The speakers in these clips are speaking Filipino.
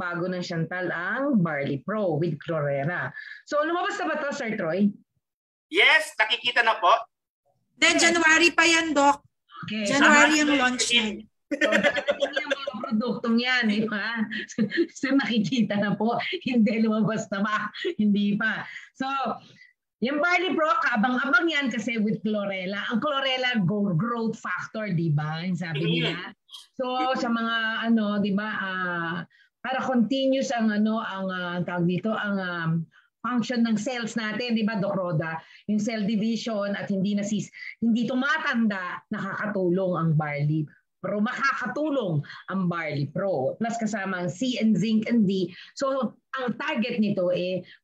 bago ng Chantal ang Barley Pro with Chlorella. So lumabas na ba ito, Sir Troy? Yes, nakikita na po. Then January pa yan, Doc. Okay. January yung launch yan. So, yung mga produktong yan, di ba? So, nakikita na po. Hindi lumabas na ba? Hindi pa. So, yung Barley Pro, kabang-abang yan kasi with Chlorella. Ang Chlorella growth factor, di ba? Yung sabi nila. So, sa mga di ba, para continuous ang tawag dito, ang function ng cells natin, di ba, Doc Roda? Yung cell division at hindi tumatanda, nakakatulong ang Barley Pro. Makakatulong ang Barley Pro. Plus kasama ang C and zinc and D. So, ang target nito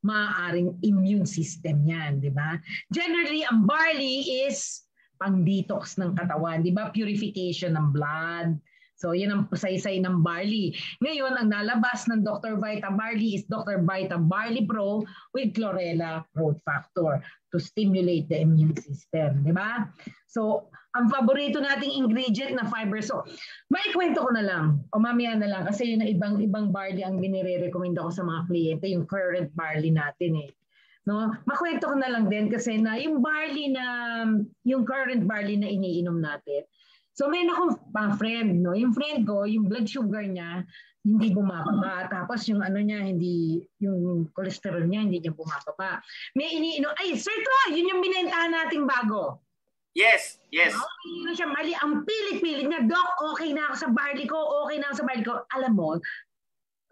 maaaring immune system yan, di ba? Generally, ang barley is pang-detox ng katawan, di ba? Purification ng blood. So, yan ang saysay ng barley. Ngayon, ang nalabas ng Dr. Vita Barley is Dr. Vita Barley Pro with Chlorella growth factor to stimulate the immune system. Di ba? So, ang paborito nating ingredient na fiber. So, maikwento ko na lang o mamaya na lang kasi yun ang ibang barley ang binire-recommend ako sa mga kliyente, yung current barley natin No? Makwento ko na lang din kasi na yung current barley na iniinom natin. So may akong friend, no? Yung friend ko, yung blood sugar niya hindi bumababa. Tapos yung yung cholesterol niya hindi niya bumababa. May iniinom, ay sir to, yun yung binentahan nating bago. Yes. Okay, siya mali. Ang pilit-pilit niya, Doc, okay na ako sa barley ko. Alam mo,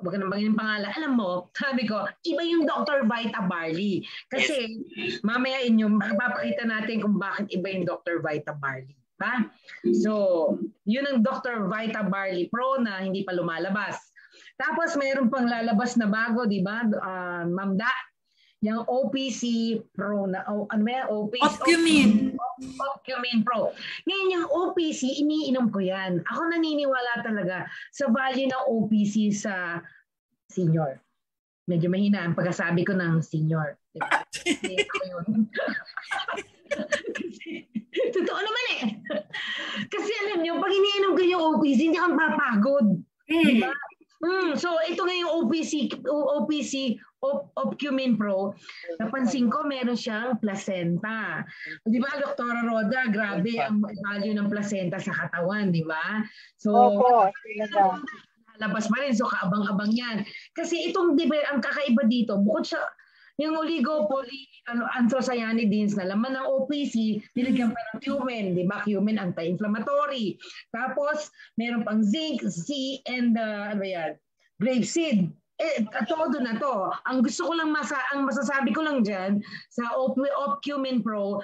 wag na bangin yung pangalan. Alam mo, sabi ko, iba yung Dr. Vita Barley. Kasi mamaya mapapakita natin kung bakit iba yung Dr. Vita Barley. Ha? So, yun ang Dr. Vita Barley Pro na hindi pa lumalabas. Tapos mayroon pang lalabas na bago, di ba? Ma'am Da, yung OPC Pro na Opcumin Pro. Ngayon yung OPC, iniinom ko yan. Ako naniniwala talaga sa value ng OPC sa senior. Medyo mahina ang pagkasabi ko ng senior. Diba? Totoo naman Kasi alam niyo, pag iniinom ko yung OPC, hindi kang papagod. Diba? So ito nga yung OPC Opcumin Pro. Napansin ko meron siyang placenta. Di ba, Dr. Roda, grabe ang value ng placenta sa katawan, di ba? So, labas pa rin. So, kaabang-abang yan. Kasi itong, di ba, ang kakaiba dito, bukod sa yung anthocyanidins na laman ng OPC, nilagyan pa ng cumin, di ba? Cumin anti-inflammatory. Tapos, meron pang zinc, C, and grapeseed. Todo na to. Ang gusto ko lang ang masasabi ko lang dyan sa Opcumin Pro,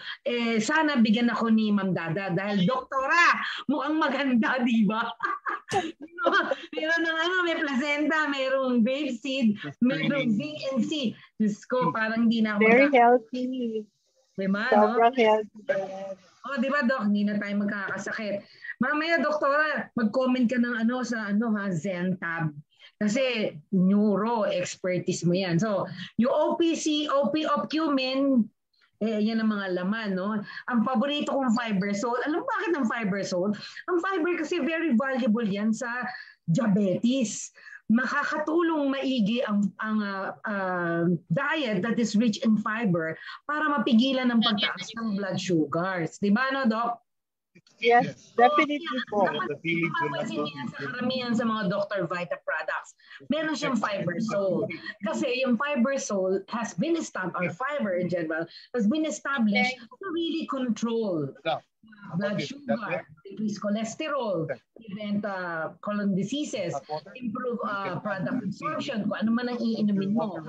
sana bigyan ako ni Ma'am Dada dahil doktora, mukhang maganda, di ba? Meron may placenta, merong grapeseed, merong zinc and C. Diyos ko, parang hindi na ako very healthy. Diba, sobrang healthy. Di ba, Doc? Hindi na tayo magkakasakit. Mamaya, doktora, mag-comment ka ng Zentab. Kasi neuro expertise mo yan. So, yung Opcumin, yan ang mga laman, no? Ang paborito kong fiber salt. Alam mo bakit ang fiber salt? Ang fiber kasi very valuable yan sa diabetes. Makakatulong maigi ang diet that is rich in fiber para mapigilan ang pagtaas ng blood sugars. Di ba, no, Doc? Yes, definitely po. Sa karamihan sa mga Dr. Vita products, meron siyang fiber salt. Kasi yung fiber salt has been established, or fiber in general, has been established to really control blood sugar, decrease cholesterol, prevent colon diseases, improve product absorption, kung ano man ang iinumin mo.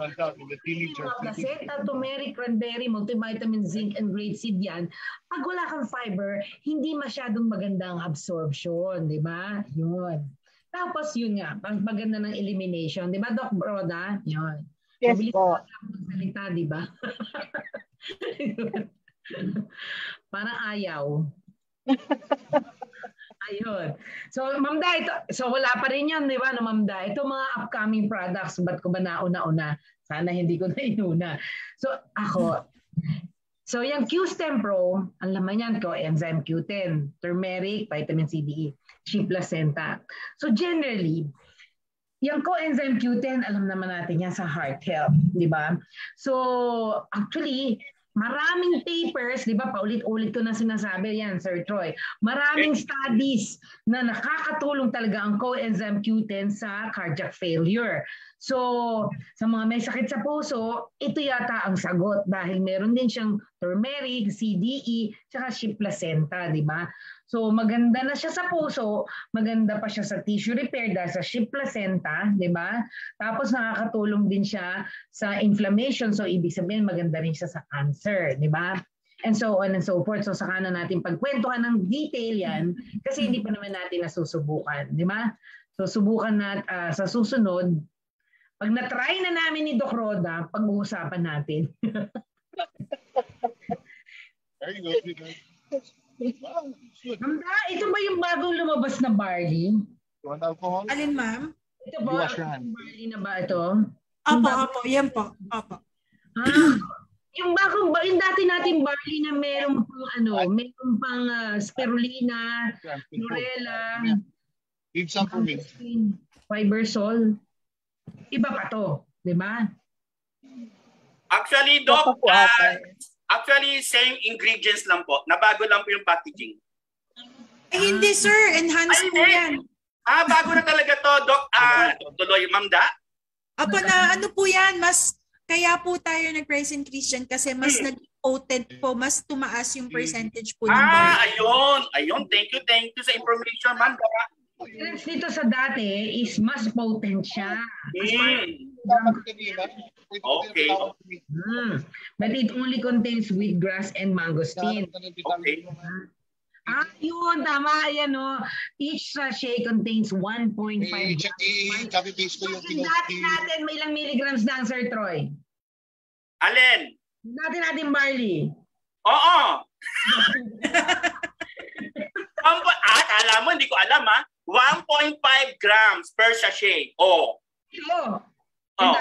Placenta, turmeric, cranberry, multivitamin, zinc, and grapeseed yan. Pag wala kang fiber, hindi masyadong maganda ang absorption, di ba? Yun. Tapos yun nga, maganda ng elimination. Di ba, Doc Broda? Yun. Yes po. Salita, di ba? Parang ayaw. Ayun. So, Ma'am Da, wala pa rin yan, di ba, no, Ma'am Da? Ito mga upcoming products, ba't ko ba nauna-una? Sana hindi ko na inuna. So, yung Q-Stem Pro, ang laman yan ko, enzyme Q10, turmeric, vitamin C, D, E, shea placenta. So, generally, yung coenzyme Q10, alam naman natin yan sa heart health, di ba? So, actually, maraming papers, di ba, paulit-ulit ko na sinasabi yan, Sir Troy, maraming studies na nakakatulong talaga ang coenzyme Q10 sa cardiac failure. So, sa mga may sakit sa puso, ito yata ang sagot dahil meron din siyang turmeric, CDE, tsaka shea placenta, di ba? So maganda na siya sa puso, maganda pa siya sa tissue repair dahil sa shea placenta, di ba? Tapos nakakatulong din siya sa inflammation, so ibig sabihin maganda rin siya sa cancer, di ba? And so on and so forth. So saka na natin pagkwentuhan ng detail yan kasi hindi pa naman natin nasusubukan, di ba? So subukan na sa susunod, pag na-try na namin ni Doc Roda, pag-uusapan natin. There you go. Ma'am, ito ba yung bagong lumabas na barley? Want alcohol? Alin, ma'am? Ito ba? Barley na ba ito? Opo. Yan po. Opo. Yung bagong, yung dati nating barley na meron pang spirulina, chlorella, fibersol. Iba pa to, di ba? Actually, Doc, actually, same ingredients lang po. Nabago lang po yung packaging. Hindi, sir. Enhanced po yan. Bago na talaga to, Doc. Tuloy, Ma'am Da? Apo na, ano po yan? Kaya po tayo nag-price increase yan kasi mas nag-potent po, mas tumaas yung percentage po ng barley. Ayun. Thank you sa information, Ma'am Da. Dito sa dati is mas potent siya. Okay. But it only contains wheatgrass and mangosteen. Okay. Yun, tama. Ayan, no? Each sachet contains 1.5 Copy-paste ko yung dati natin, may ilang milligrams na, Sir Troy? Alin? Dati natin barley. Oo. Alam mo, hindi ko alam 1.5 grams per sachet. Oo nga,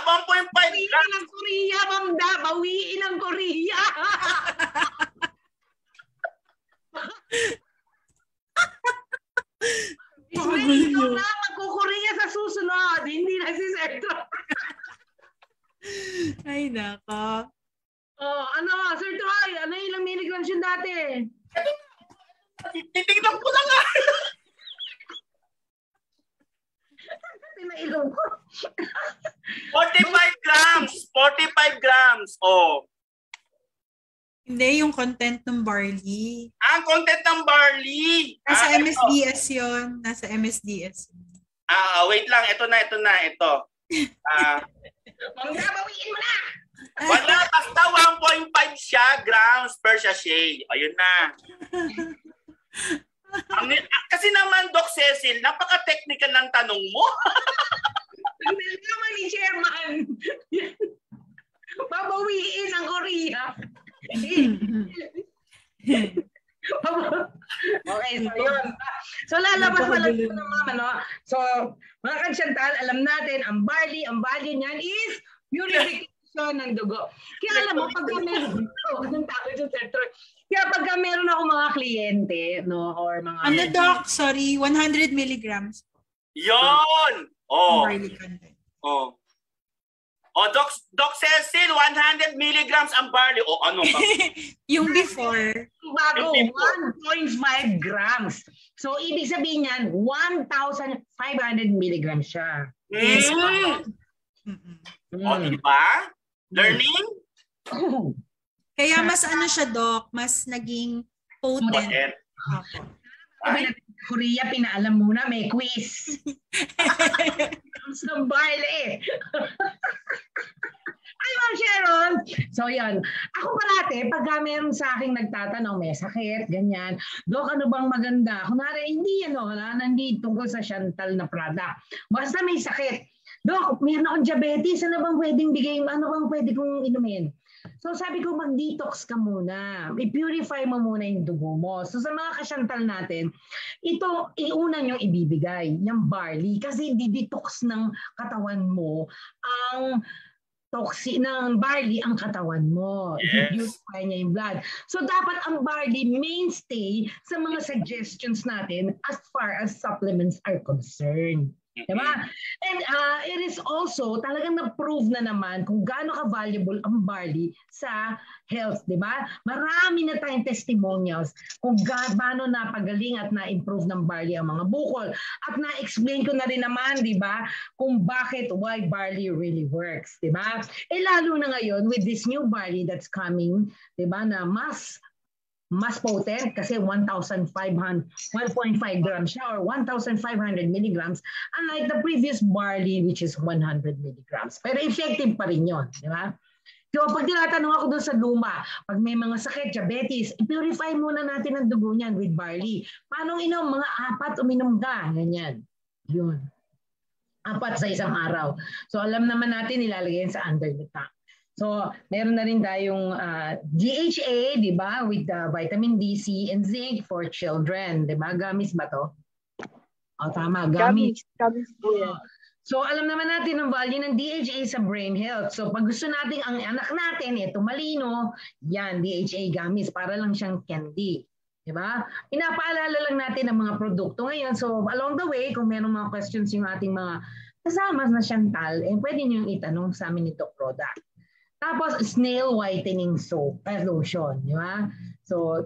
1.5 grams. Bawiin ang Korea, Ma'am Da. Bawiin ang Korea. Ikaw na, magkukorea sa susunod. Hindi na si Sir Troy. Ay, naka. Sir Troy, ilang milligrams yun dati? Titignan ko lang Pinailong ko. 45 grams. 45 grams. Hindi, yung content ng barley. Ang content ng barley. Nasa MSDS yun. Nasa MSDS. Wait lang. Ito na. Bawiin mo na. Wala. Basta 1.5 siya grams per sachet. Ayun na. Kasi naman, Doc Cecil, napaka-technical ng tanong mo. Hindi naman ni Chairman. Babawiin ang Korea. Okay, so yun. So lalabas na lang ito ng mga So, mga Kansyantal, alam natin, ang value niyan is purification ng dugo. Kaya alam mo, pagka meron, meron ako mga kliyente, or mga... Doc? Sorry, 100 milligrams. Yun! Barley content. Doc Cecil, 100 milligrams ang barley. Ano ba? Yung before. Bago, 1.5 grams. So, ibig sabihin yan, 1,500 milligrams siya. Yes. Diba? Learning? Kaya mas siya, Doc, mas naging potent. Korea, pinaalam muna, may quiz. Sa barley. Ay, Ma'am Sharon. So, yan. Ako parate, pagka meron sa akin nagtatanong, may sakit, ganyan. Dok, ano bang maganda? Kunwari, hindi nandito tungkol sa Chantal na product. Basta may sakit. Dok, meron akong diabetes. Ano bang pwedeng bigay? Ano bang pwede kong inumin? So sabi ko, mag-detox ka muna. I-purify mo muna yung dugo mo. So sa mga kasyantal natin, ito, iuna niyong ibibigay, yung barley. Kasi di-detox ng katawan mo ang toxin ng barley ang katawan mo. I-purify niya yung blood. So dapat ang barley mainstay sa mga suggestions natin as far as supplements are concerned. Diba? And it is also talagang na-prove na naman kung gaano ka-valuable ang barley sa health. Diba? Marami na tayong testimonials kung gaano napagaling at na-improve ng barley ang mga bukol. At na-explain ko na rin naman, diba, kung why barley really works. Diba? Lalo na ngayon with this new barley that's coming, diba, na mas potent kasi 1.5 grams siya or 1,500 milligrams unlike the previous barley which is 100 milligrams. Pero effective pa rin yun. Di ba? So pag tinatanong ako doon sa luma, pag may mga sakit, diabetes, i-purify muna natin ang dugo niyan with barley. Paano inom? Mga 4 uminom ka. Ganyan. Yun. 4 sa isang araw. So alam naman natin ilalagay yan sa under the tongue. So, meron na rin tayong DHA, di ba? With vitamin D, C, and zinc for children. Di ba? Gamis ba to? O, tama. Gamis. Gamis po yan. So, alam naman natin ang value ng DHA sa brain health. So, pag gusto natin ang anak natin, ito malino, yan, DHA gamis. Para lang siyang candy. Di ba? Pinapaalala lang natin ang mga produkto ngayon. So, along the way, kung meron mga questions yung ating mga kasama na Chantal, pwede nyo itanong sa amin ito product. Tapos, snail whitening soap, lotion, di ba? So,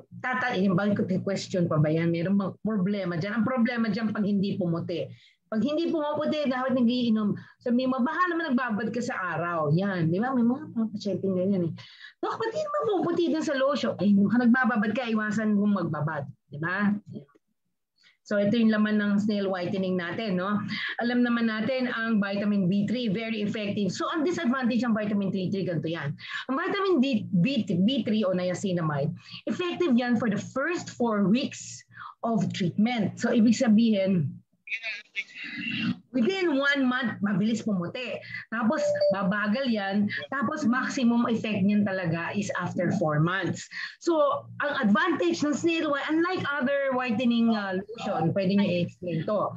question pa ba yan? Meron bang problema dyan? Ang problema dyan pag hindi pumuti. Pag hindi pumuputi, dapat nagiinom. Sabi mo, baka naman nagbabad ka sa araw. Yan, di ba? May mga pasyenteng ganyan eh. Dok, ba't hindi naman pumuputi din sa lotion? Ay, kung nagbababad ka, iwasan mong magbabad. Di ba? So ito yung laman ng snail whitening natin, no? Alam naman natin ang vitamin B3, very effective. So ang disadvantage ng vitamin B3, ganito yan. Ang vitamin B3 o niacinamide, effective yan for the first 4 weeks of treatment. So ibig sabihin, within 1 month, mabilis pumuti. Tapos, babagal yan. Tapos, maximum effect niyan talaga is after 4 months. So, ang advantage ng snail whitening, unlike other whitening lotion, pwede niyo i-explain to.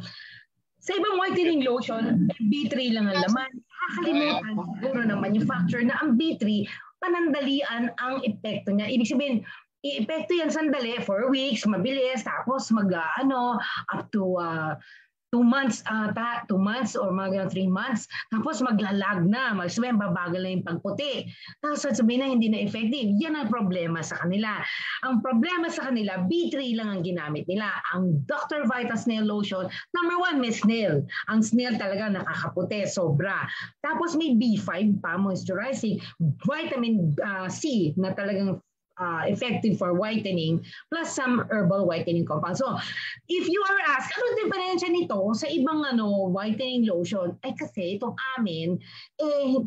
Sa ibang whitening lotion, B3 lang ang laman. Kakalimutan siguro ng manufacturer na ang B3, panandalian ang epekto niya. Ibig sabihin, i-epekto yan sandali, 4 weeks, mabilis, tapos up to 2 months or mga 3 months, tapos maglalag na, babagal na yung pagputi. Tapos sabihin na hindi na effective. Yan ang problema sa kanila. Ang problema sa kanila, B3 lang ang ginamit nila. Ang Dr. Vita Snail Lotion, number 1, may snail. Ang snail talaga nakakaputi, sobra. Tapos may B5 pa, moisturizing, vitamin C na talagang effective for whitening, plus some herbal whitening compounds. So, if you are asked, ano diferensya nito sa ibang whitening lotion? Ay kasi itong amin,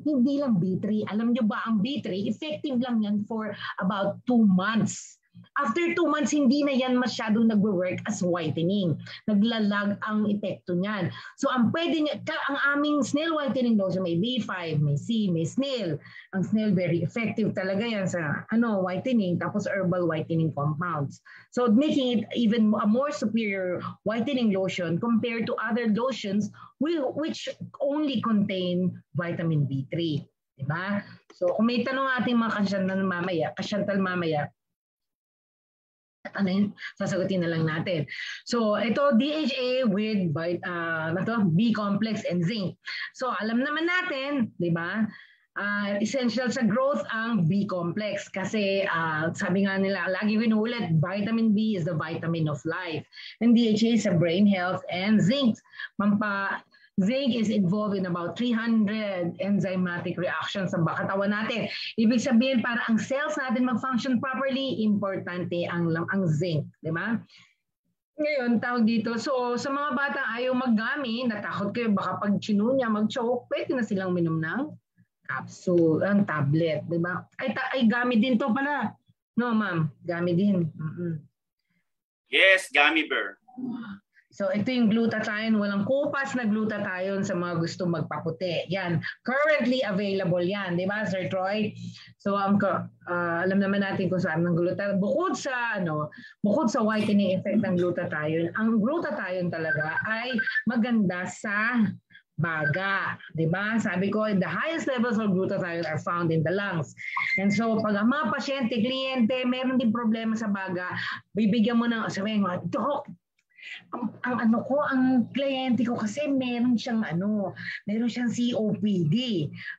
hindi lang B3. Alam nyo ba, ang B3, effective lang yan for about 2 months. After 2 months, hindi na yan masyadong nagwo-work as whitening. Naglalag ang epekto niyan. So, ang aming snail whitening lotion, may B5, may C, may snail. Ang snail, very effective talaga yan sa whitening, tapos herbal whitening compounds. So, making it even a more superior whitening lotion compared to other lotions which only contain vitamin B3. Diba? So, kung may tanong ating mga kasyantal mamaya, sasagutin na lang natin. So, ito DHA with B-complex and zinc. So, alam naman natin, di ba, essential sa growth ang B-complex kasi sabi nga nila, lagi winuulit, vitamin B is the vitamin of life. And DHA sa brain health and zinc. Zinc is involved in about 300 enzymatic reactions sa katawan natin. Ibig sabihin, para ang cells natin mag-function properly, importante ang zinc. Di ba? Ngayon, tawag dito. So, sa mga bata ayaw maggamit, natakot kayo, baka pag niya mag-choke, pwede na silang minom ng capsule, ang tablet. Di ba? Ay, gamit din to pala. No, ma'am. Gamit din. Yes, gummy bear. So ito yung glutathione, walang kupas na glutathione sa mga gusto magpaputi. Yan, currently available yan, di ba Sir Troy? So alam naman natin kung saan ng glutathione. Bukod sa whitening effect ng glutathione, ang glutathione talaga ay maganda sa baga, di ba? Sabi ko, the highest levels of glutathione are found in the lungs. And so pag ang mga pasyente, kliyente, meron din problema sa baga, bibigyan mo ng, sabihin mo, Doc, ang kliyente ko kasi meron siyang COPD.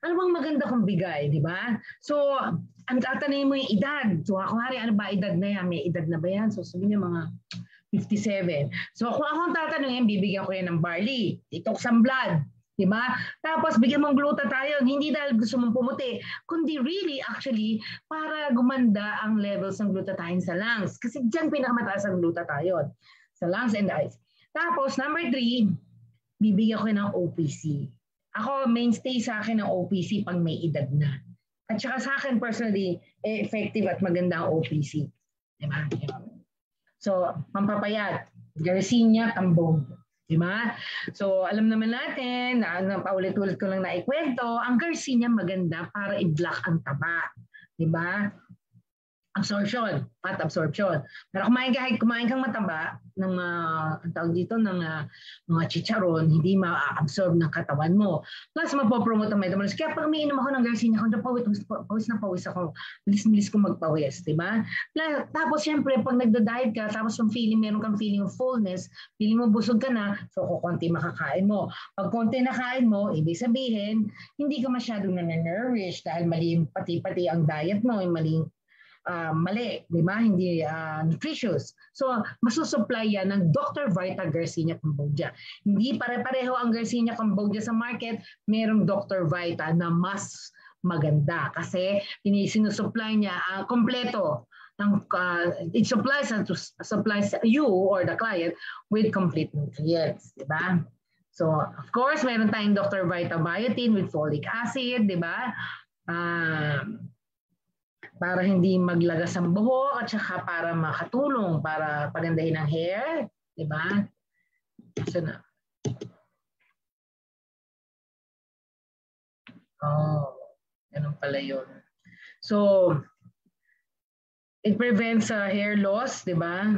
Ano bang maganda kong bigay, di ba? So, ang tatanungin mo yung edad. So, kunwari, ano ba edad na yan? May edad na ba yan? So, sabihin niya mga 57. So, kung akong tatanungin, bibigyan ko yan ng barley. Detox ang blood. Diba? Tapos bigyan mong glutathione, hindi dahil gusto mong pumuti, kundi really actually para gumanda ang levels ng glutathione sa lungs. Kasi dyan pinakamataas ang glutathione sa lungs and eyes. Tapos number 3, bibigyan ko ng OPC. Ako, mainstay sa akin ng OPC pag may edad na. At saka sa akin personally, effective at maganda ang OPC. Diba? So, pampapayat, Garcinia, Tambong. Diba? So, alam naman natin, paulit-ulit ko lang naikwento, ang Garcinia maganda para i-block ang taba. Diba? Absorption, fat absorption. Pero kumain kang mataba ng mga chicharon, hindi ma-absorb ng katawan mo. Plus, mapopromote ang metabolism. Kaya pag umiinom ako ng Garcinia, pawis na pawis ako. Bilis-bilis ko magpawis, di ba? Tapos, syempre, pag nagda-diet ka, tapos meron kang feeling of fullness, feeling mo busog ka na, so kukunti makakain mo. Pag konti nakain mo, ibig sabihin, hindi ka masyadong na-nourish dahil mali pati ang diet mo, mali, di ba? Hindi nutritious. So, masusupply yan ng Dr. Vita Garcinia Cambogia. Hindi pare-pareho ang Garcinia Cambogia sa market, merong Dr. Vita na mas maganda kasi sinusupply niya kompleto. It supplies you or the client with complete nutrients, di ba? So, of course, meron tayong Dr. Vita Biotin with folic acid, di ba? Para hindi maglagas ang buhok at saka para makatulong para pagandahin ang hair, di ba? So na. Ganun pala yun. So, it prevents hair loss, di ba?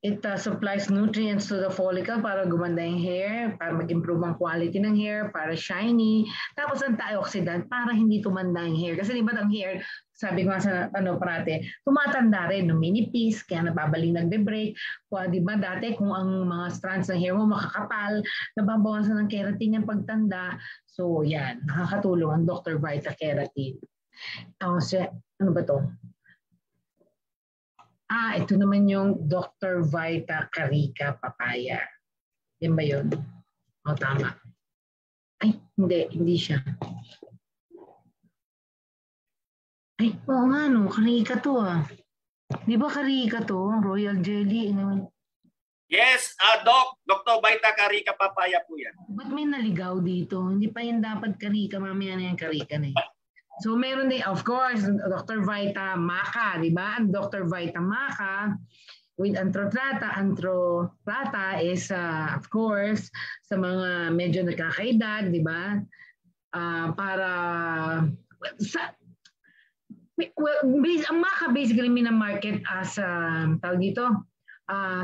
It supplies nutrients to the follicle para gumanda yung hair, para mag-improve ang quality ng hair, para shiny. Tapos antioxidant para hindi tumanda yung hair. Kasi di ba ang hair, sabi ko nga sa parate, tumatanda rin, numinipis, kaya nababaling nagbe-break. Di ba dati kung ang mga strands ng hair mo makakapal, nababawasan ng keratin yung pagtanda. So yan, nakakatulong ang Dr. Vita Keratin. Ano ba to? Ito naman yung Dr. Vita Carica Papaya. Yan ba yun? Tama. Ay, hindi siya. Ay, oo nga no, Carica to Di ba Carica to? Royal Jelly. Yes, Dr. Vita Carica Papaya po yan. Ba't may naligaw dito? Hindi pa yan dapat Carica, mamaya na yung Carica na eh. So meron din, of course, Dr. Vita Maca, di ba? Ang Dr. Vita Maca with Antrotrata. Antrotrata is, of course, sa mga medyo nakakaedad, di ba? Ang Maca basically minamarket as, tawag dito,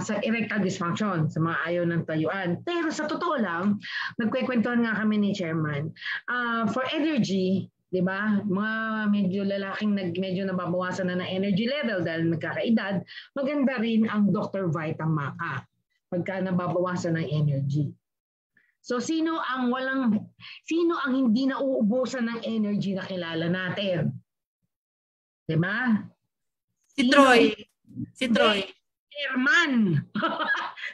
sa erectile dysfunction, sa mga ayaw ng tayuan. Pero sa totoo lang, nagkwekwentuhan nga kami ni Chairman, for energy, di ba? Mga medyo lalaking medyo nababawasan na ng energy level dahil nagkakaedad, maganda rin ang Dr. Vita Maca pagka nababawasan ng energy. So sino ang hindi nauubusan ng energy na kilala natin? Di ba? Si Troy. Chairman.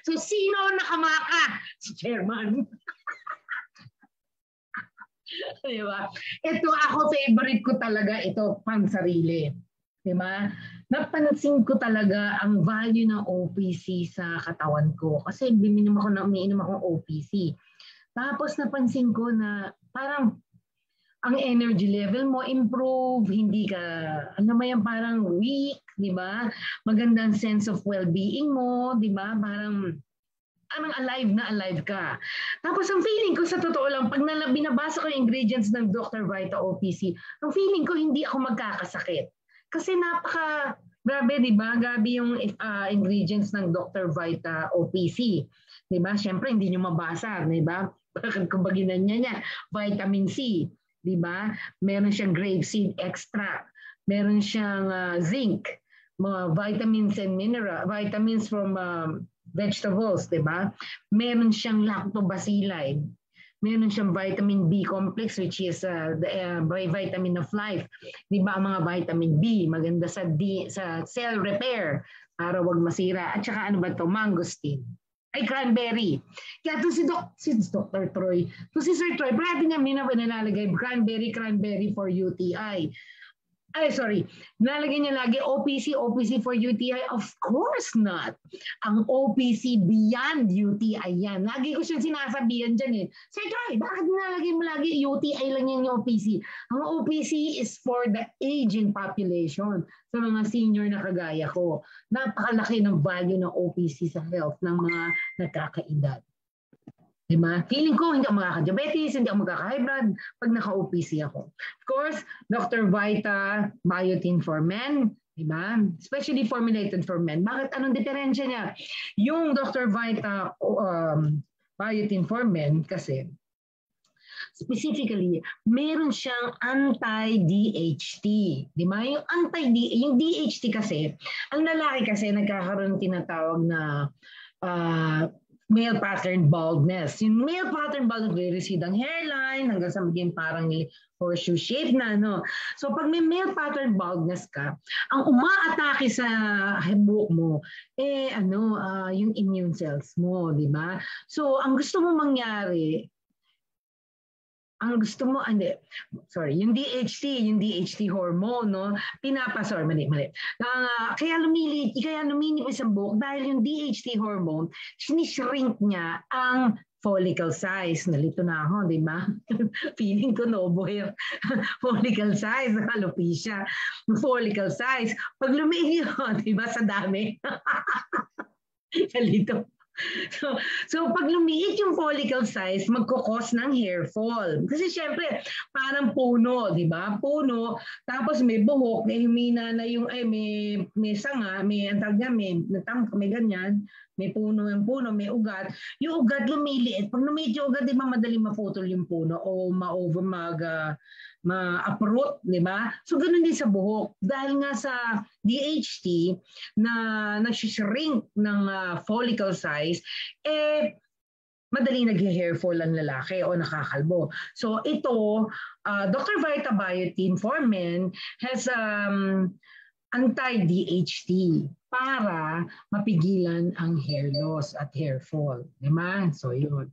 So sino nakamaka? Si Chairman. Diba? Ito ako, favorite ko talaga ito, pansarili. Diba? Napansin ko talaga ang value ng OPC sa katawan ko. Kasi umiinom akong OPC. Tapos napansin ko na parang ang energy level mo improve, hindi ka, parang weak, diba? Magandang sense of well-being mo, diba? Parang alive ka. Tapos ang feeling ko sa totoo lang, pag binabasa ko yung ingredients ng Dr. Vita OPC, ang feeling ko hindi ako magkakasakit. Kasi grabe, di ba? Grabe yung ingredients ng Dr. Vita OPC. Di ba? Siyempre, hindi nyo mabasa, di ba? Kung baginan niya, vitamin C, di ba? Meron siyang grapeseed extract. Meron siyang zinc, mga vitamins and vitamins from vegetables, di ba? Meron siyang lactobacilli. Meron siyang vitamin B complex which is the vitamin of life. Di ba ang mga vitamin B maganda sa cell repair para wag masira. At saka ano ba to? Mangosteen. Ay, cranberry. Kaya to si Dr. Troy, to si Sir Troy, parati niya nilalagay cranberry for UTI. Ay, sorry. Nalagay niya lagi OPC for UTI. Of course not. Ang OPC beyond UTI yan. Lagi ko siya sinasabihan dyan eh. Sir Troy, bakit nalagay mo lagi UTI lang yan yung OPC? Ang OPC is for the aging population. Sa mga senior na kagaya ko. Napakalaki ng value ng OPC sa health ng mga nagkakaedad. Diba? Feeling ko, hindi ako makaka-diabetes, hindi ako magkaka-high blood pag naka-OPC ako. Of course, Dr. Vita Biotin for Men, diba? Especially formulated for men. Bakit? Anong diferensya niya? Yung Dr. Vita Biotin for Men kasi, specifically, meron siyang anti-DHT. Diba? Yung DHT kasi, ang lalaki kasi nagkakaroon tinatawag na male pattern baldness. Yung male pattern baldness, nagre-recede ang hairline hanggang sa maging parang horseshoe shape na. No? So pag may male pattern baldness ka, ang umaatake sa buhok mo, yung immune cells mo, di ba? So ang gusto mo mangyari, yung DHT hormone, no? Mali. Kaya lumilipis ang buhok dahil yung DHT hormone, sinishrink niya ang follicle size. Nalito na ako, di ba? Feeling ko nobo yung follicle size, alopecia. Follicle size. Pag lumiit yun, di ba, sa dami. Nalito. So pag lumiit yung follicle size, magkukos ng hair fall. Kasi syempre, parang puno, di ba? Puno, tapos may buhok, may humina na yung, may sanga, may ganyan, may puno yung puno, may ugat. Yung ugat lumiliit. Pag lumiit yung ugat, di ba madali maputol yung puno o ma-uproot, di ba? So ganun din sa buhok. Dahil nga sa DHT na nag-shrink ng follicle size, madali nag-hair fall ang lalaki o nakakalbo. So ito, Dr. Vita Biotin for Men has anti-DHT para mapigilan ang hair loss at hair fall. Di ba? So yun.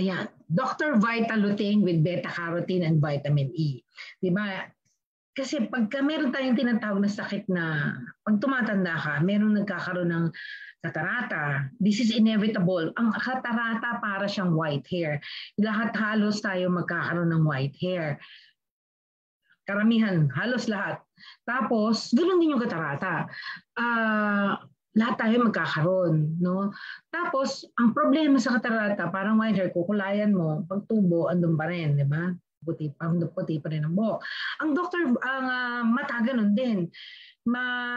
Ayan, Dr. Vita Lutein with beta-carotene and vitamin E. Diba? Kasi pagka meron tayong tinatawag na sakit na pag tumatanda ka, meron nagkakaroon ng katarata. This is inevitable. Ang katarata para siyang white hair. Lahat halos tayo magkakaroon ng white hair. Karamihan, halos lahat. Tapos, ganoon din yung katarata. Lahat tayo magkakaroon, no? Tapos, ang problema sa katarata, parang white hair, kukulayan mo, pagtubo, andun pa rin, di ba? Puti pa rin ang buhok. Ang mata, ganun din.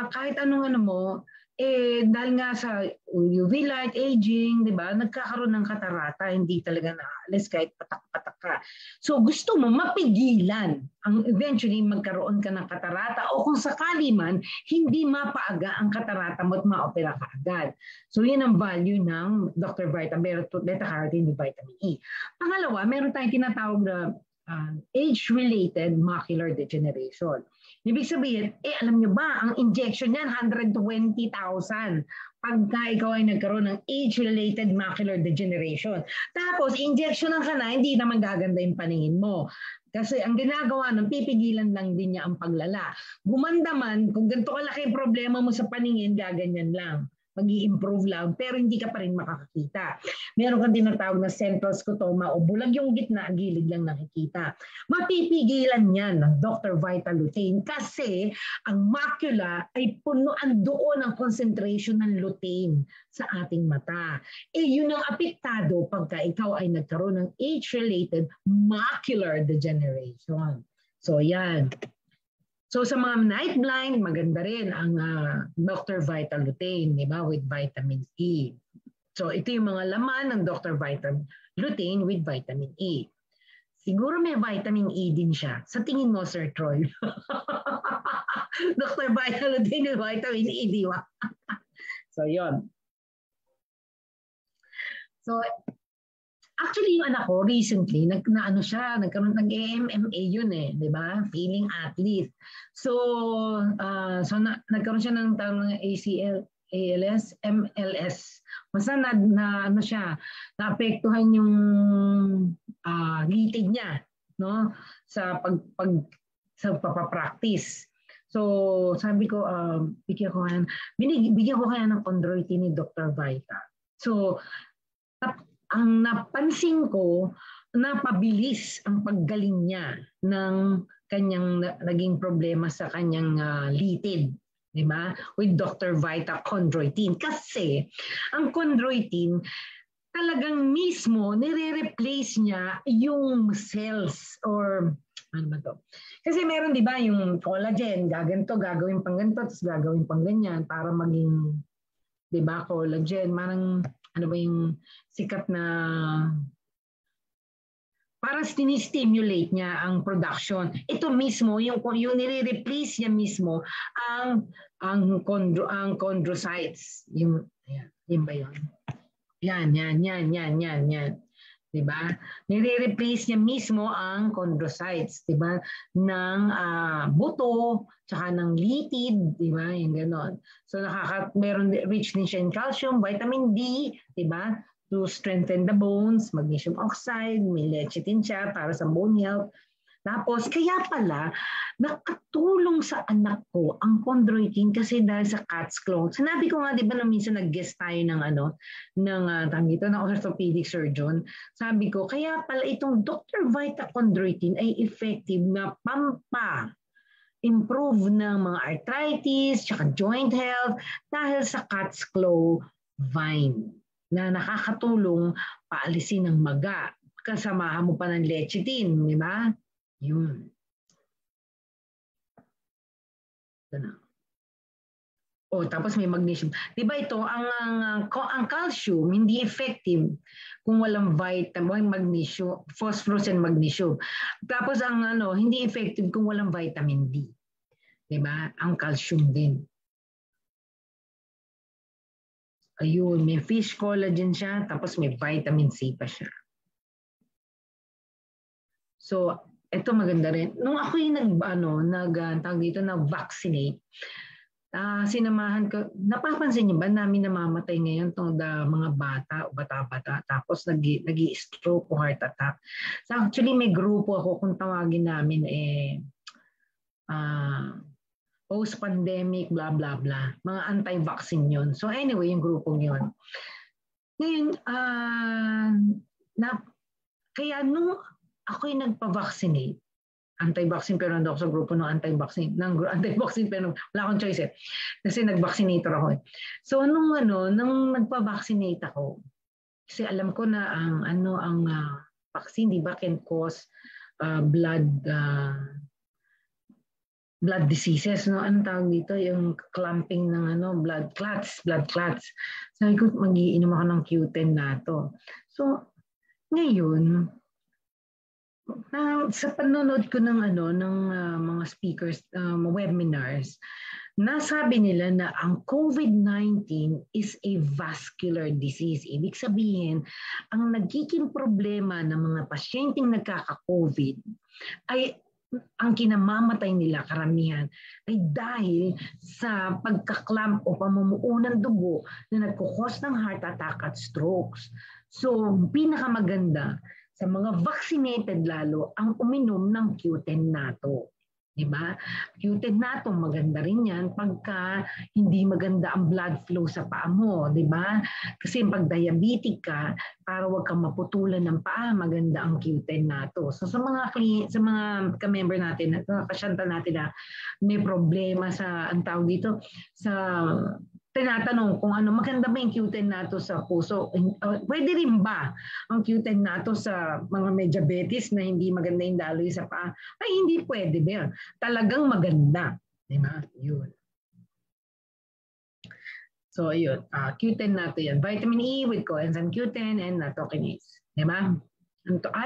Kahit anong mo, dahil nga sa UV light, aging, di ba? Nagkakaroon ng katarata, hindi talaga naalis kahit patak-patak ka. So, gusto mo mapigilan ang eventually magkaroon ka ng katarata o kung sakali man, hindi mapaaga ang katarata mo at maopera ka agad. So, yun ang value ng Dr. Vita beta-carotene with vitamin E. Pangalawa, meron tayong tinatawag na age-related macular degeneration. Ibig sabihin, alam nyo ba, ang injection niyan, 120,000 pagka ikaw ay nagkaroon ng age-related macular degeneration. Tapos, injectionan ka na, hindi naman gaganda yung paningin mo. Kasi ang ginagawa ng pipigilan lang din niya ang paglala. Gumanda man, kung ganito kalaki yung problema mo sa paningin, gaganyan lang. Mag-i-improve lang, pero hindi ka pa rin makakakita. Meron kang tinatawag na central scotoma o bulag yung gitna, gilid lang nakikita. Mapipigilan yan ng Dr. Vita Lutein kasi ang macula ay punuan doon ang concentration ng lutein sa ating mata. Yun ang apektado pagka ikaw ay nagkaroon ng age-related macular degeneration. So yan. So sa mga night blind, maganda rin ang Dr. Vita Lutein, di ba, with vitamin E. So ito yung mga laman ng Dr. Vita Lutein with vitamin E. Siguro may vitamin E din siya. Sa tingin mo, Sir Troy? Dr. Vitalodin with vitamin E, di ba? So, yun. So, actually, yung anak ko recently, nagkaroon nag-MMA yun di ba? Feeling athlete. So nagkaroon siya ng tawag ng ACL, ALS, MLS. Basta ano siya, naapektuhan yung litid niya, no? Sa pagpapractice. So, sabi ko, bigyan ko kaya ng chondroitin ni Dr. Vita. So, ang napansin ko, napabilis ang paggaling niya ng kanyang naging problema sa kanyang litid, di ba? With Dr. Vita chondroitin. Kasi ang chondroitin talagang mismo nire-replace niya yung cells or ano ba to? Kasi meron di ba yung collagen, gagawin pang ganito, tapos gagawin pang ganyan para maging, di ba, collagen, parang ano ba yung sikat na para stimulate niya ang production. Ito mismo, yung nire-replace niya mismo ang chondrocytes. Yung ba yun? Yan. Diba? Nire-replace niya mismo ang chondrocytes, diba? Ng buto, tsaka ng litid, diba? Yung ganon. So meron rich din siya in calcium, vitamin D, diba? To strengthen the bones, magnesium oxide, may lecithin siya para sa bone health. Tapos, kaya pala, nakatulong sa anak ko ang chondroitin kasi dahil sa cat's claw. Sinabi ko nga, di ba, na minsan nag-guest tayo ng orthopedic surgeon. Sabi ko, kaya pala itong Dr. Vita chondroitin ay effective na improve ng mga arthritis, tsaka joint health, dahil sa cat's claw vine na nakakatulong paalisin ng maga. Kasamahan mo pa ng lecithin, di ba? Yun. Tapos may magnesium. Diba ito, ang calcium hindi effective kung walang vitamin, magnesium, phosphorus and magnesium. Tapos ang hindi effective kung walang vitamin D. Diba? Ang calcium din. Ayun, may fish collagen siya, tapos may vitamin C pa siya. So, ito maganda rin. Nung ako yung nag-vaccinate, sinamahan ko, napapansin niyo ba namin namamatay ngayon itong mga bata, tapos nag-i-stroke o heart attack. So actually may grupo ako kung tawagin namin post-pandemic, blah, blah, blah. Mga anti-vaccine yun. So anyway, yung grupong yun. Ngayon, kaya nung ako yung nagpa-vaccinate, anti-vaccine pero nandun ako sa grupo ng anti-vaccine pero wala akong choice kasi nag-vaccinator ako So nung nagpa-vaccinate ako, kasi alam ko na ang vaccine, di ba, can cause blood diseases, no? Anong tawag dito? Yung clumping ng blood clots. Sabi ko, mag-iinom ako ng Q10 na to. So, ngayon, sa panonood ko ng mga speakers, webinars, nasabi nila na ang COVID-19 is a vascular disease. Ibig sabihin, ang nagiging problema ng mga pasyenteng nagkaka-COVID ay ang kinamamatay nila karamihan ay dahil sa pagkaklamp o pamumuo ng dugo na nagkukos ng heart attack at strokes. So, pinakamaganda sa mga vaccinated lalo ang uminom ng Q10 nato. Diba? Q10 nato, maganda rin yan pagka hindi maganda ang blood flow sa paa mo. Diba? Kasi pag diabetic ka, para wag kang maputulan ng paa, maganda ang Q10 nato. So sa mga ka-member natin, kasyanta natin na may problema sa, ang tawag dito, sa tinatanong kung maganda ba yung Q10 nato sa puso. Pwede rin ba ang Q10 nato sa mga may diabetes na hindi maganda yung daloy sa paa? Ay, hindi pwede ba? Talagang maganda. Diba? Yun. So, yun. Q10 nato yan. Vitamin E with coenzyme Q10 and nattokinase. Diba?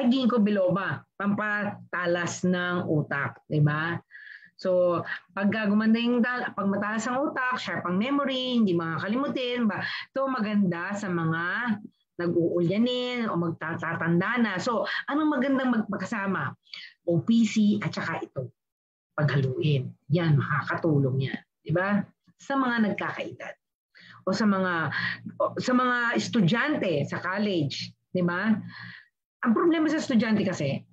Ginkgo biloba, pampatalas ng utak. Diba? So, pag gumanda pag mataas ang utak, sharp ang memory, hindi makakalimutin, ito maganda sa mga nag-uulyanin o magtatatanda na. So, anong magandang magpakasama? OPC at saka ito, paghaluin. Yan, makakatulong yan. Diba? Sa mga nagkakaedad. O sa mga estudyante sa college. Diba? Ang problema sa estudyante kasi,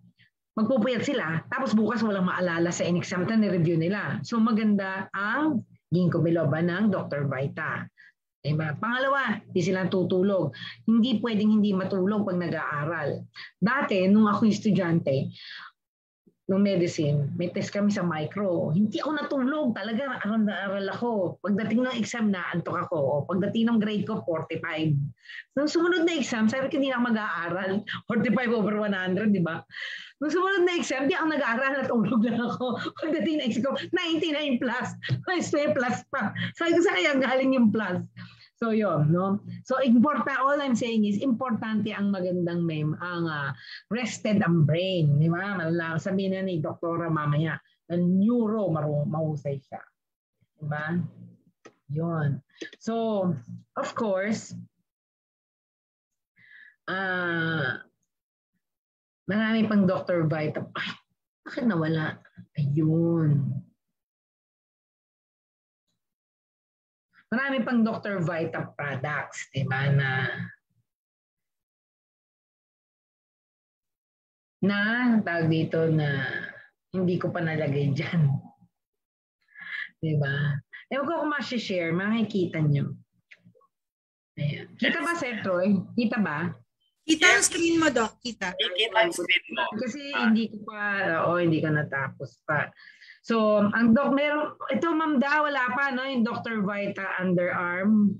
magpupuyat sila, tapos bukas walang maalala sa in-exam na ni-review nila. So maganda ang ginkgo biloba ng Dr. Vita. Diba? Pangalawa, hindi sila tutulog. Hindi pwedeng hindi matulog pag nag-aaral. Dati, nung ako estudyante, nung medicine, may test kami sa micro. Hindi ako natulog. Talaga, aral ako. Pagdating ng exam, naantok ako. O pagdating ng grade ko, 45. Nung sumunod na exam, sabi ko hindi na mag-aaral. 45 over 100, di ba? Nung sumunod na exam, di ako nag-aaral, natulog lang ako. Pagdating na exam ko, 99 plus. May plus pa. Sabi ko sa kaya galing yung plus. So yun, no? So all I'm saying is importante ang magandang rested ang brain, di ba? Sabihin na ni doktora mamaya, na neuro mahusay siya. Di ba? Yun. So, of course, marami pang Dr. Vita. Ay, bakit nawala? Ayun. Marami pang Dr. Vita products, di ba, na tawag dito na hindi ko pa nalagay dyan. Di ba? Ewan ko kung ma-share, makikita nyo. Ayan. Kita ba, Sir Troy? Kita ba? Kita ang screen mo, Doc. Kita. Kita ang screen mo. Kasi hindi ko pa, hindi ko natapos pa. So, ang ito Ma'am Da, wala pa, no? Yung Dr. Vita underarm.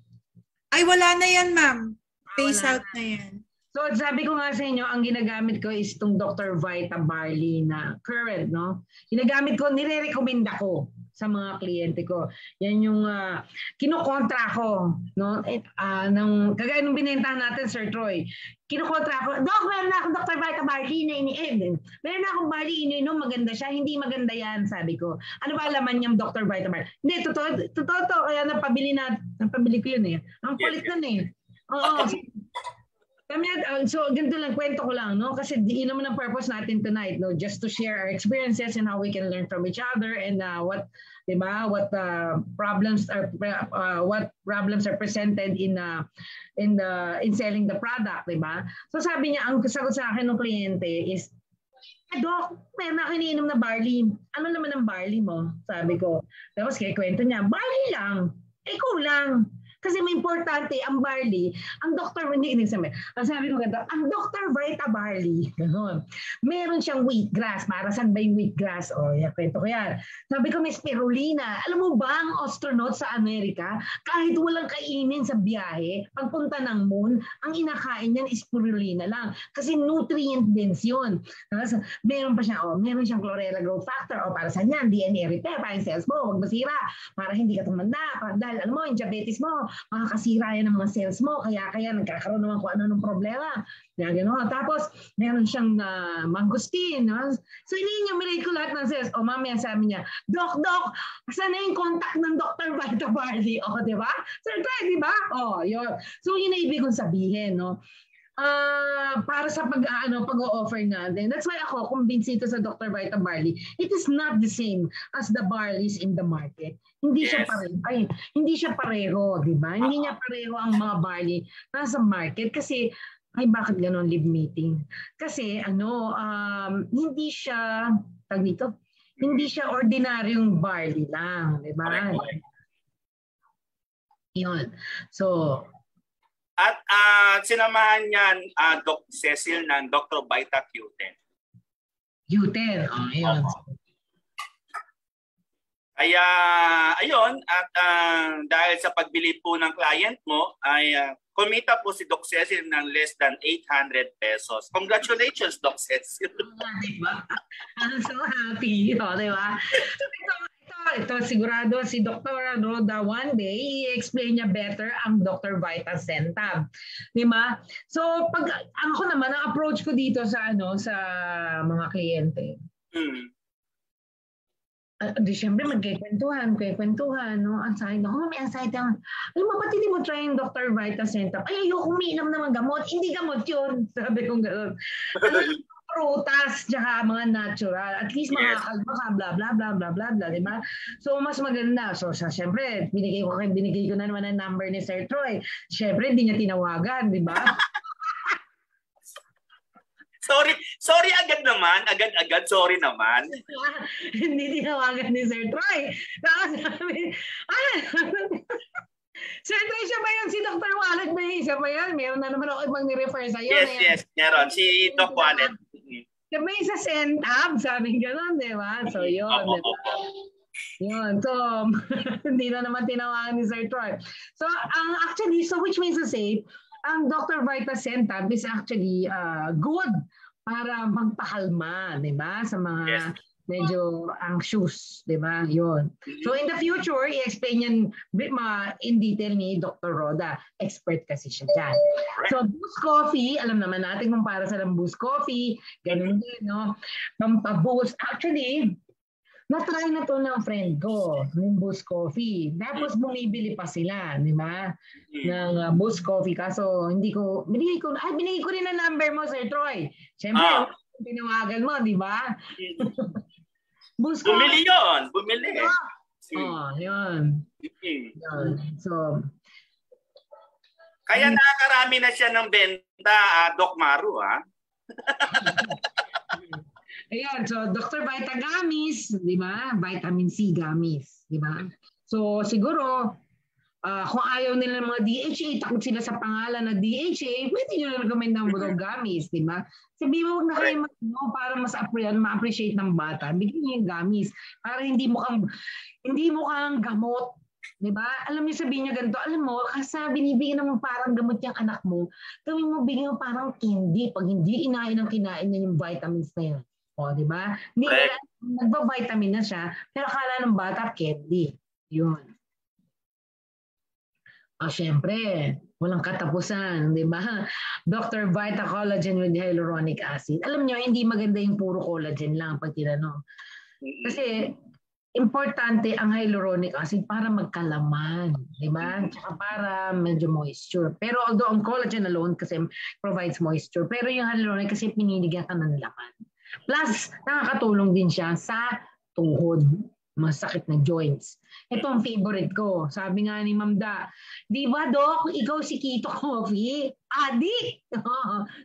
Ay, wala na yan, ma'am. Phase out na yan. So, sabi ko nga sa inyo, ang ginagamit ko is itong Dr. Vita Barley na current, no? Ginagamit ko, nire-recommenda ko sa mga kliyente ko. Yan yung kinukontra ko, no? Kagaya nung binentahan natin, Sir Troy. Kinukontra ko, Doc, meron na akong Dr. Vita Barley na meron na akong Barley iniinom, maganda siya. Hindi maganda yan, sabi ko. Ano ba laman niyang Dr. Vita Barley? Hindi, totoo. Kaya napabili ko yun eh. Ang kulit nun eh. Oo. So, ganito lang, kwento ko lang, no? Kasi yun naman ang purpose natin tonight, no? Just to share our experiences and how we can learn from each other and what problems are presented in selling the product, di ba? So, sabi niya, ang sagot sa akin ng kliyente is, Doc, meron na iniinom na barley. Ano naman ang barley mo? Sabi ko. Tapos kaya kwento niya, barley lang. Kulang. Kasi may importante, ang barley, ang Dr. Sabi ko ganito, ang Dr. Vita Barley, gano'n, meron siyang wheatgrass. Para saan ba yung wheatgrass? Kwento ko yan. Sabi ko may spirulina. Alam mo ba, ang astronaut sa Amerika, kahit walang kainin sa biyahe, pagpunta ng moon, ang inakain niyan is spirulina lang. Kasi nutrient dense yun. Meron pa siya, meron siyang chlorella growth factor. Para saan yan? DNA repair, para yung cells mo, huwag masira. Para hindi ka tumanda. Dahil alam mo, yung diabetes mo, makakasira yan ng mga cells mo, kaya nagkakaroon naman kung ano ng problema. Tapos, meron siyang mangosteen. No? So, ini-enumerate ko lahat ng cells. Mamaya sabi niya, Doc, saan na yung contact ng Dr. Vita Barley? Di ba? Sir, di ba? Yun. So, yun na ibig kong sabihin, no? Para sa pag-o-offer natin. That's why ako convinced ito sa Dr. Vita Barley. It is not the same as the barleys in the market. Hindi siya pareho. Hindi siya pareho, di ba? Hindi niya pareho ang mga barley nasa market kasi bakit ganon live meeting? Kasi hindi siya hindi siya ordinaryong barley lang, di ba? Yun. So, at sinamahan niyan Doc Cecil ng Dr. Vita Q10. Q10, ayun. Kaya, ayun, at dahil sa pagbili po ng client mo, ay kumita po si Doc Cecil ng less than 800 pesos. Congratulations, Doc Cecil. Diba? I'm so happy. Diba? Ito sigurado si Dr. Roda one day i-explain niya better ang Dr. Vita Sentab. Di ba? So pag ako naman ang approach ko dito sa sa mga kliyente. Di syempre magkikwentuhan, no? Anxiety. Ako, may anxiety. Alam mo, ba't hindi mo try yung Dr. Vita Centap? Ay, ayoko, umiinom naman gamot. Hindi gamot yun. Sabi kong gano'n. Prutas, tsaka mga natural. At least makakalma ka, blah, blah, blah, blah, blah, blah, di ba? So, mas maganda. So, syempre, binigay ko na naman ang number ni Sir Troy. Syempre, hindi niya tinawagan, di ba? Sorry agad naman. Agad, sorry naman. Hindi tinawagan ni Sir Troy. Tapos sabi, Sir Troy, siya ba yan? Si Dr. Wallet ba yan? Siya ba yan? Meron na naman ako ibang ni-refer sa'yo. Yes, meron. Si Doc Wallet. Siya ba yung sa Centab? Sabi gano'n, di ba? So, yun. Yun. So, hindi na naman tinawagan ni Sir Troy. So, which means to say, ang Dr. Vita Centab is actually good para magpakalma, di ba? Sa mga medyo anxious, di ba? Yun. So in the future, i-explain yan in detail ni Dr. Roda. Expert kasi siya dyan. So Boost Coffee, alam naman natin kung para sa Boost Coffee, ganun din, no? Pampaboost. Actually, na-try na to ng friend ko, ng Boost Coffee. Tapos bumibili pa sila, di ba? Ng Boost Coffee. Kaso binigay ko rin ang number mo, Sir Troy. Siyempre, tinawagan mo, di ba? Boost Coffee. Bumili. Yun. So, kaya nakakarami na siya ng benta, Doc Maru, ha? Ayan, so Dr. Vita Gummies, di ba? Vitamin C Gummies, di ba? So siguro, kung ayaw nila ng mga DHA, takot sila sa pangalan na DHA, pwede nyo na recommend ng mga gummies, di ba? Sabi mo, huwag na kayo para mas ma-appreciate ng bata. Bigyan nyo yung gummies para hindi mo kang gamot. Di ba? Alam niyo, sabihin niya ganito, alam mo, kasi binibigyan naman parang gamot yung anak mo, gawin mo, bigyan mo parang candy. Pag hindi kinain niya yung vitamins na yun. O, di ba? Nagba-vitamin na siya, pero akala ng bata, candy. Yun. O, syempre, walang katapusan, di ba? Dr. Vita Collagen with Hyaluronic Acid. Alam niyo, hindi maganda yung puro collagen lang pag tinanong. Kasi, importante ang hyaluronic acid para magkalaman, di ba? Tsaka para medyo moisture. Pero although ang collagen alone kasi provides moisture, pero yung hyaluronic kasi piniligan ka ng laman. Plus, nakakatulong din siya sa tuhod, masakit na joints. Ito ang favorite ko. Sabi nga ni Ma'am Da, di ba, Doc, ikaw si Keto Coffee? Addict!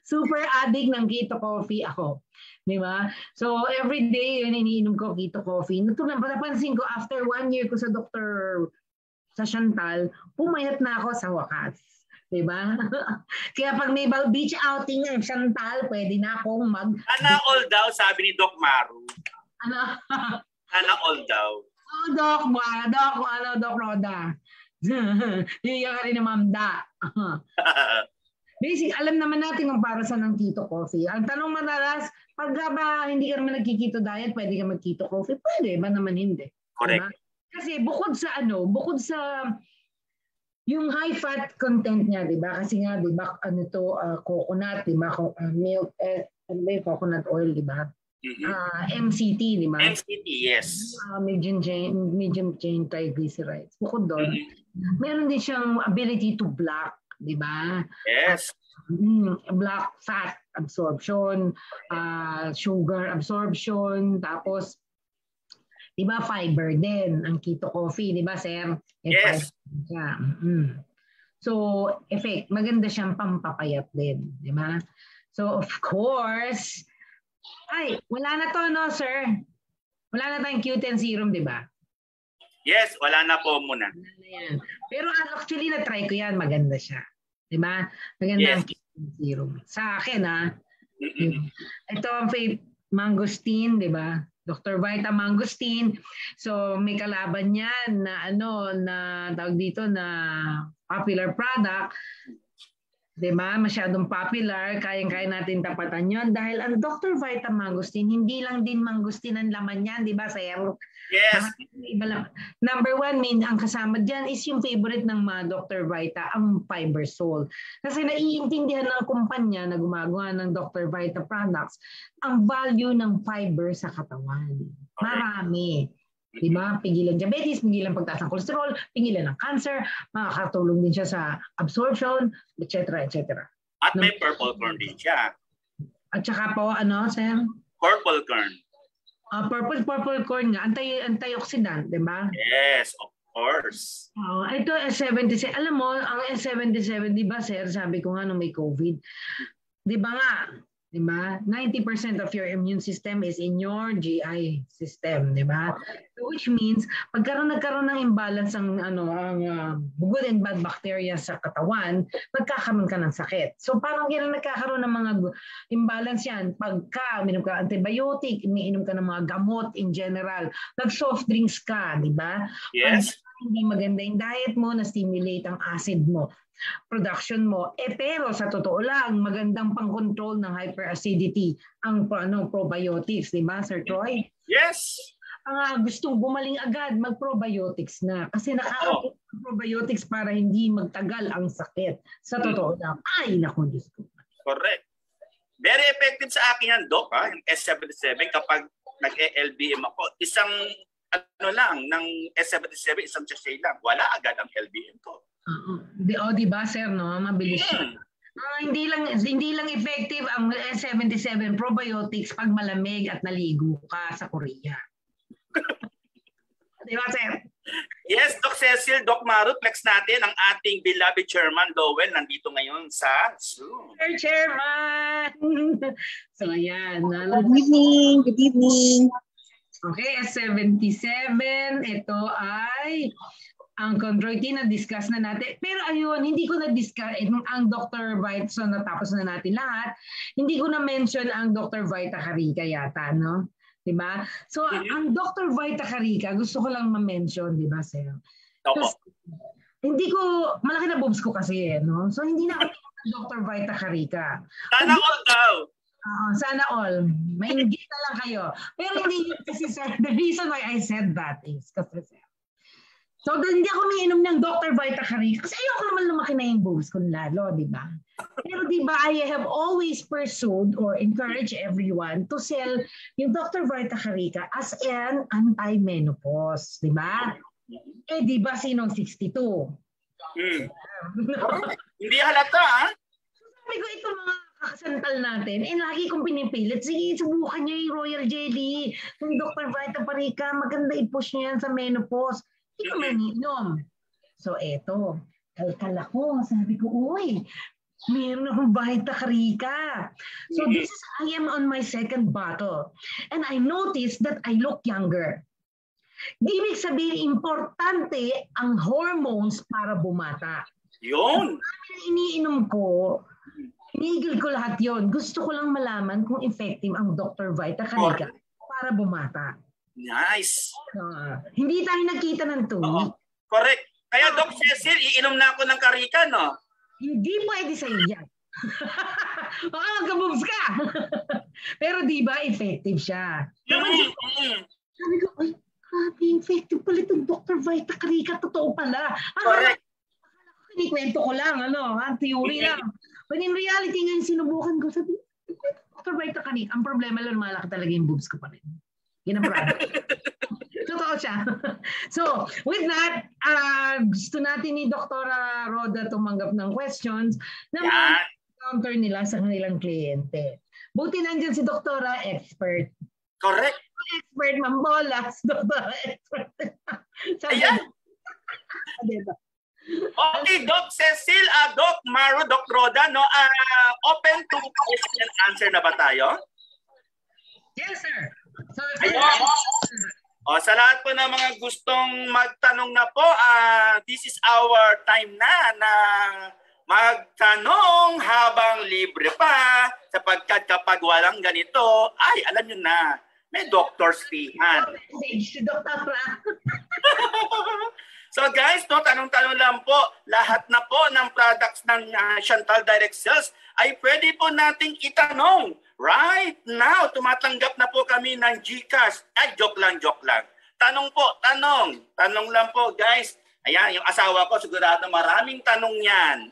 Super addict ng Keto Coffee ako. Di ba? So, every day, yun, iniinom ko Keto Coffee. Napansin ko, after 1 year ko sa sa Chantal, pumayat na ako sa wakas. Diba? Kaya pag may beach outing ng Chantal, pwede na akong Ana all daw, sabi ni Doc Maru. Ana all daw. Oh, Doc Roda. Hiya ka rin na Ma'am Da. Basic, alam naman natin kung para saan ang Keto Coffee. Ang tanong madalas, pag hindi ka naman nag-keto diet, pwede ka mag-Keto Coffee? Pwede, ba naman hindi? Correct. Diba? Kasi bukod sa yung high fat content niya, 'di ba? Kasi nga 'di ba coconut, 'di ba? Milk coconut oil, 'di ba? MCT, 'di ba? MCT, yes. Medium chain triglycerides. Bukod doon, meron din siyang ability to block, 'di ba? Yes. Block fat absorption, sugar absorption, tapos diba fiber din ang Keto Coffee, diba sir? Yes. So, maganda siyang pampapayat din, diba? So, of course, wala na to, no, sir? Wala na tayong Q10 serum, diba? Yes, wala na po muna. Yan. Pero actually, na-try ko yan, maganda siya. Diba? Maganda ang Q10 serum. Sa akin, ito ang mangosteen, diba? Dr. Vita Mangosteen. So may kalaban yan na na tawag dito na popular product. 'Di ba? Masyadong popular, kayang-kaya natin tapatan 'yon dahil ang Dr. Vita Mangosteen hindi lang din mangosteen ang laman niyan, 'di ba, sir? Yes. Number 1, ang kasama diyan is yung favorite ng mga Dr. Vita, ang fiber salt. Kasi naiintindihan ng kumpanya na gumagawa ng Dr. Vita products ang value ng fiber sa katawan. Marami. Diba? Pigilan diabetes, pigilan pagtaas ng kolesterol, pigilan ng cancer, makakatulong din siya sa absorption, etc. etc. At may purple corn din siya. At saka po, sir? Purple corn. Purple corn nga, antioxidant, di ba? Yes, of course. Ito S77. Alam mo, ang S77, di ba, sir, sabi ko nga nung may COVID, di ba nga, di ba? 90% of your immune system is in your GI system, di ba? Which means, nagkaroon ng imbalance ang good and bad bacteria sa katawan, nagkakaroon ka ng sakit. So parang yan nagkakaroon ng mga imbalance yan. Pagka uminom ka antibiotic, umiinom ka ng mga gamot in general, nag-soft drinks ka, di ba? Yes. Pag hindi maganda yung diet mo, na-stimulate ang acid mo, production mo. Pero sa totoo lang, magandang pang-control ng hyperacidity ang probiotics, di ba, Sir Troy? Yes. Ang gustong bumaling agad, mag-probiotics na. Kasi nakakapit ng probiotics para hindi magtagal ang sakit. Sa totoo lang, ay, naku, Diyos ko. Correct. Very effective sa akin yan, Doc, yung S77. Kapag nag-LBM ako, isang ng S77, isang sachet lang. Wala agad ang LBM ko. Di ba, sir, no? Mabilis siya. Hindi lang effective ang S77 probiotics pag malamig at naligo ka sa Korea. Di ba, sir? Yes, Doc Cecil, Doc Maru, flex natin ang ating beloved Chairman Lowell nandito ngayon sa Zoom. Sir Chairman! So, ayan. Good evening. Good evening. Okay, S77. Ito ay ang chondroitin na discuss na natin. Pero ayun, hindi ko na-discuss ang Dr. Vita, so natapos na natin lahat. Hindi ko na-mention ang Dr. Vita Carica yata, no? Diba? So, ang Dr. Vita Carica, gusto ko lang ma-mention, diba, sir? Opo. Hindi ko, malaki na boobs ko kasi, no? So, hindi na ako Dr. Vita Carica. Sana all daw. Sana all. Mainggit na lang kayo. Pero hindi kasi, sir, the reason why I said that is kasi, sir, so, hindi ako umiinom ng Dr. Vita Carica kasi ayoko naman lumaki na yung boobs ko lalo, di ba? Pero di ba, I have always pursued or encouraged everyone to sell yung Dr. Vita Carica as an anti-menopause, di ba? Di ba, sinong 62? Hindi halata, ha? Sabi ko, ito mga kakasantal natin, lagi kong pinipilit, sige, subukan niyo yung Royal Jelly, yung Dr. Vita Carica, maganda i-push niya yan sa menopause. Hindi ko maninom. So, eto. Kalkal ako. Sabi ko, uy, meron akong Vita Carica. So, I am on my second bottle. And I noticed that I look younger. Ibig sabihin, importante ang hormones para bumata. Yun. Iniinom ko, inigil ko lahat yon. Gusto ko lang malaman kung effective ang Dr. Vita Carica para bumata. Nice. Hindi tayo nakita ng 2 weeks. Correct. Kaya Doc Cecil, iinom na ako ng Carica, no? Hindi pwede sa yan. Baka magka-boobs ka. Pero di ba effective siya? Sabi ko, ay, grabe, effective pala itong Dr. Vita Carica. Totoo pala. Correct. Kinikwento ko lang, theory lang. But in reality, ngayon sinubukan ko, sabi, Dr. Vita Carica, ang problema lang, malaki talaga yung boobs ko pa rin. Yan ang product. Totoo siya. So, with that, gusto natin ni Dr. Roda tumanggap ng questions na counter nila sa kanilang kliyente. Buti nandyan si Dr. Expert. Correct. Expert, mambolas. Dr. Expert. Ayan. Okay, Doc Cecil, Doc Maru, Doc Roda, no? Open to question and answer na ba tayo? Yes, sir. So, sa lahat po ng mga gustong magtanong na po, this is our time na magtanong habang libre pa, sapagkat kapag walang ganito, ay alam nyo na, may doctor's fee-han. So guys, tanong-tanong lang po, lahat na po ng products ng Chantal Direct Sales ay pwede po nating itanong. Right now, tumatanggap na po kami ng GCash. Ay, joke lang. Tanong po, tanong. Tanong lang po, guys. Ayan, yung asawa ko, sigurado maraming tanong yan.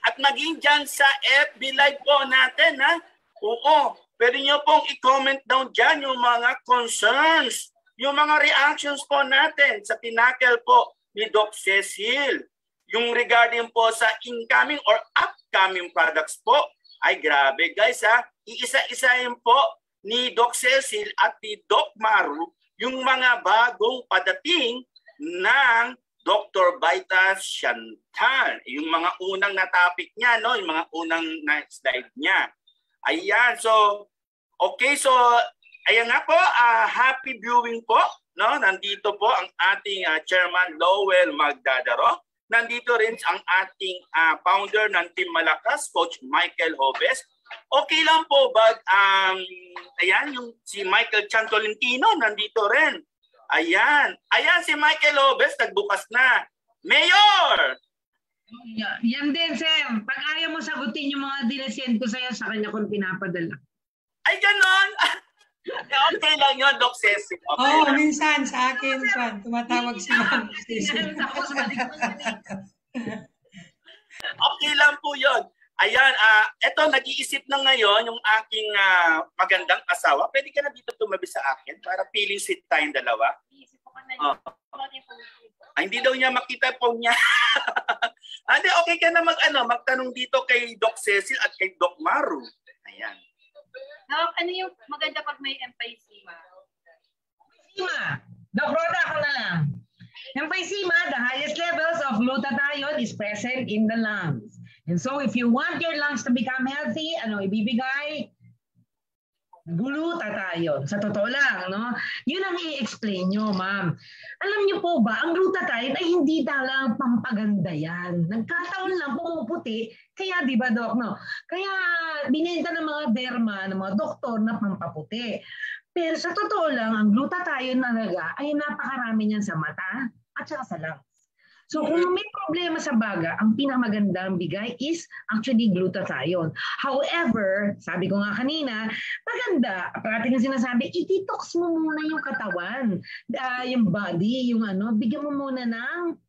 At maging dyan sa FB Live po natin, ha? Oo, pwede nyo pong i-comment down dyan yung mga concerns yung mga reactions po natin sa tinakel po ni Doc Cecil, yung regarding po sa incoming or upcoming products po, ay grabe guys ha. Iisa-isahin po ni Doc Cecil at ni Doc Maru yung mga bagong padating ng Dr. Baita Chantal. Yung mga unang na topic niya, no? Yung mga unang na slide niya. Ayan, so okay, so ayan nga po, happy viewing po, no? Nandito po ang ating Chairman Lowell Magdadaro. Nandito rin ang ating founder ng Team Malakas, Coach Michael Hobes. Okay lang po ba, ayan, yung si Michael Chantolentino nandito rin. Ayan, si Michael Hobes, nagbukas na. Mayor! Yan din, Sam. Pag ayaw mo sagutin yung mga dinesend ko sa'yo, sa kanya kung pinapadala. Ay, ganon! Okay lang yun, Doc Cecil. Okay lang. Minsan sa akin, tumatawag si Ma'am Cecil. Okay lang po yun. Ayan, eto, nag-iisip na ngayon yung aking magandang asawa. Pwede ka na dito tumabi sa akin para feeling sweet tayong dalawa. Hindi daw niya makita po niya. Hindi, okay ka na magtanong dito kay Doc Cecil at kay Doc Maru. Ayan. Ano yung maganda pag may emphysema? Emphysema. Doc Roda, ako na lang. Emphysema, the highest levels of glutathione is present in the lungs. And so if you want your lungs to become healthy, ano ibibigay? Glutathione. Sa totoo lang, no? Yun ang i-explain nyo, ma'am. Alam nyo po ba, ang glutathione ay hindi talang pampaganda yan. Nagkataon lang pumuputi, kaya di ba, Doc, no? Kaya binenta ng mga derma, ng mga doktor na pampaputi. Pero sa totoo lang, ang glutathione talaga ay napakarami niyan sa mata at saka sa lungs. So kung may problema sa baga, ang pinakamagandang bigay is actually glutathione. However, sabi ko nga kanina, maganda, parating na sinasabi, i-detox mo muna yung katawan, yung body, yung bigyan mo muna ng,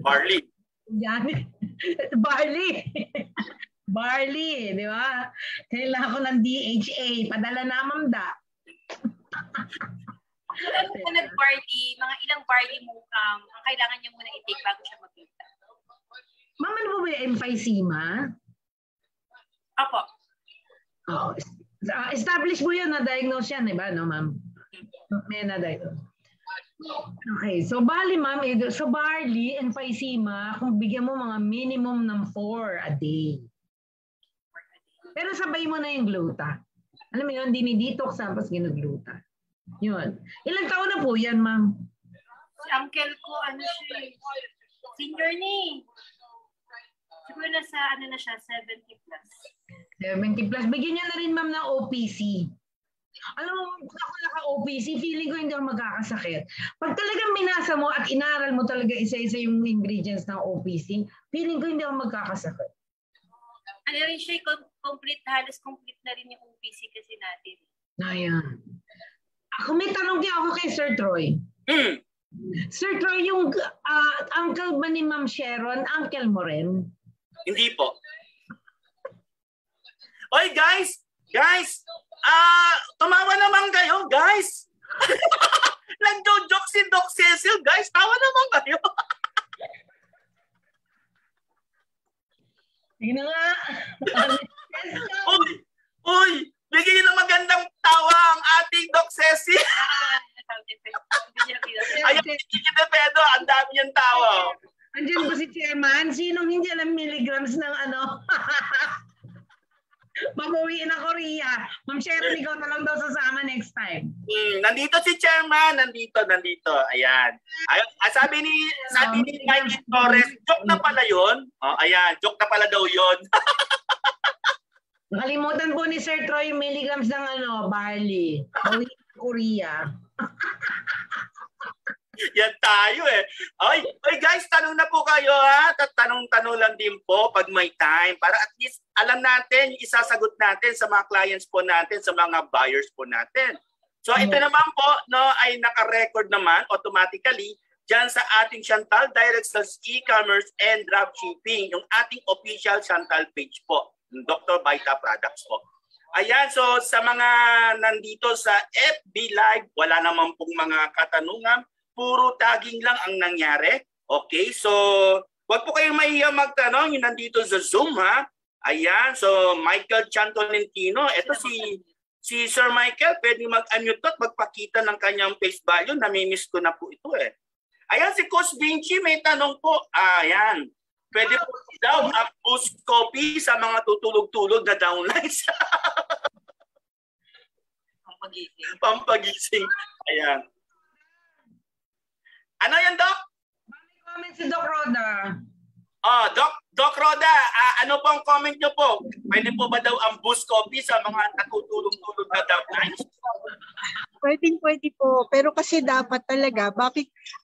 barley. Yan. Barley. Barley, di ba? Kailangan ko ng DHA, padala na mamda. Kung nag-barley, mga ilang barley mo, ang kailangan niya muna i-take bago siya magpita. Ma'am, ano ba yung emphysema? Apo. Oh, established mo yun, na-diagnose yan, di ba, no, ma'am? May na-diagnose. Okay, so bali, ma'am, so barley, emphysema, kung bigyan mo mga minimum ng 4 a day. Pero sabay mo na yung gluta. Alam mo yun, dinidetox tapos ginugluta. Yun. Ilang taon na po yan, ma'am? Si uncle ko, siya, senior ni. Siguro na siya, 70 plus. 70 plus. Bigyan niya na rin, ma'am, ng OPC. Alam mo, ako naka-OPC, feeling ko hindi ako magkakasakit. Pag talagang minasa mo at inaral mo talaga isa-isa yung ingredients ng OPC, feeling ko hindi ako magkakasakit. Ano rin siya, halos complete na rin yung OPC kasi natin. Ayan. Ako may tanong din ako kay Sir Troy. Sir Troy, yung uncle ba ni Ma'am Sharon, uncle mo rin? Hindi po. Oy guys, tumawa naman kayo, guys. Nagjo-joke si Doc Cecil, guys. Tawa naman kayo. Sige na nga. Uy, bigyan ng magandang tawa ang ating Doc Cecil. Ayun, kita Pedro, ang dami niyang tawa. Andiyan ba si Chairman? Sinong hindi alam milligrams ng Mabuwi na Korea. Ma'am Sharon, ikaw na lang daw sasama next time. Nandito si Chairman. Nandito. Ayan. Sabi ni Mike Torres, joke na pala yun. Ayan, joke na pala daw yun. Nakalimutan po ni Sir Troy yung milligrams ng barley. Mabuwi na Korea. Yan tayo eh. Oy guys, tanong na po kayo ha. Tanong lang din po pag may time para at least alam natin, isasagot natin sa mga clients po natin, sa mga buyers po natin. So ito naman po ay naka-record naman automatically dyan sa ating Chantal Direct Sales E-Commerce and Dropshipping, yung ating official Chantal page po, Dr. Baita Products po. Ayan, so sa mga nandito sa FB Live, wala naman pong mga katanungan. Puro tagging lang ang nangyari. Okay, so wag po kayong mahiya magtanong. Yung nandito sa Zoom, ha? Ayan, so Michael Chan Tolentino. Ito si Sir Michael, pwede mag-unmute at magpakita ng kanyang face value. Namimiss ko na po ito eh. Ayan, si Coach Vinci, may tanong po. Ayan. Pwede po daw ang boost coffee sa mga tutulog-tulog na downlines. Pampagising. Ayan. Ano yan, Doc? May comment si Doc Roda. Doc Roda, ano po ang comment nyo po? Pwede po ba daw ang boost coffee sa mga natutulog-tulog na downlines? Pwede po. Pero kasi dapat talaga,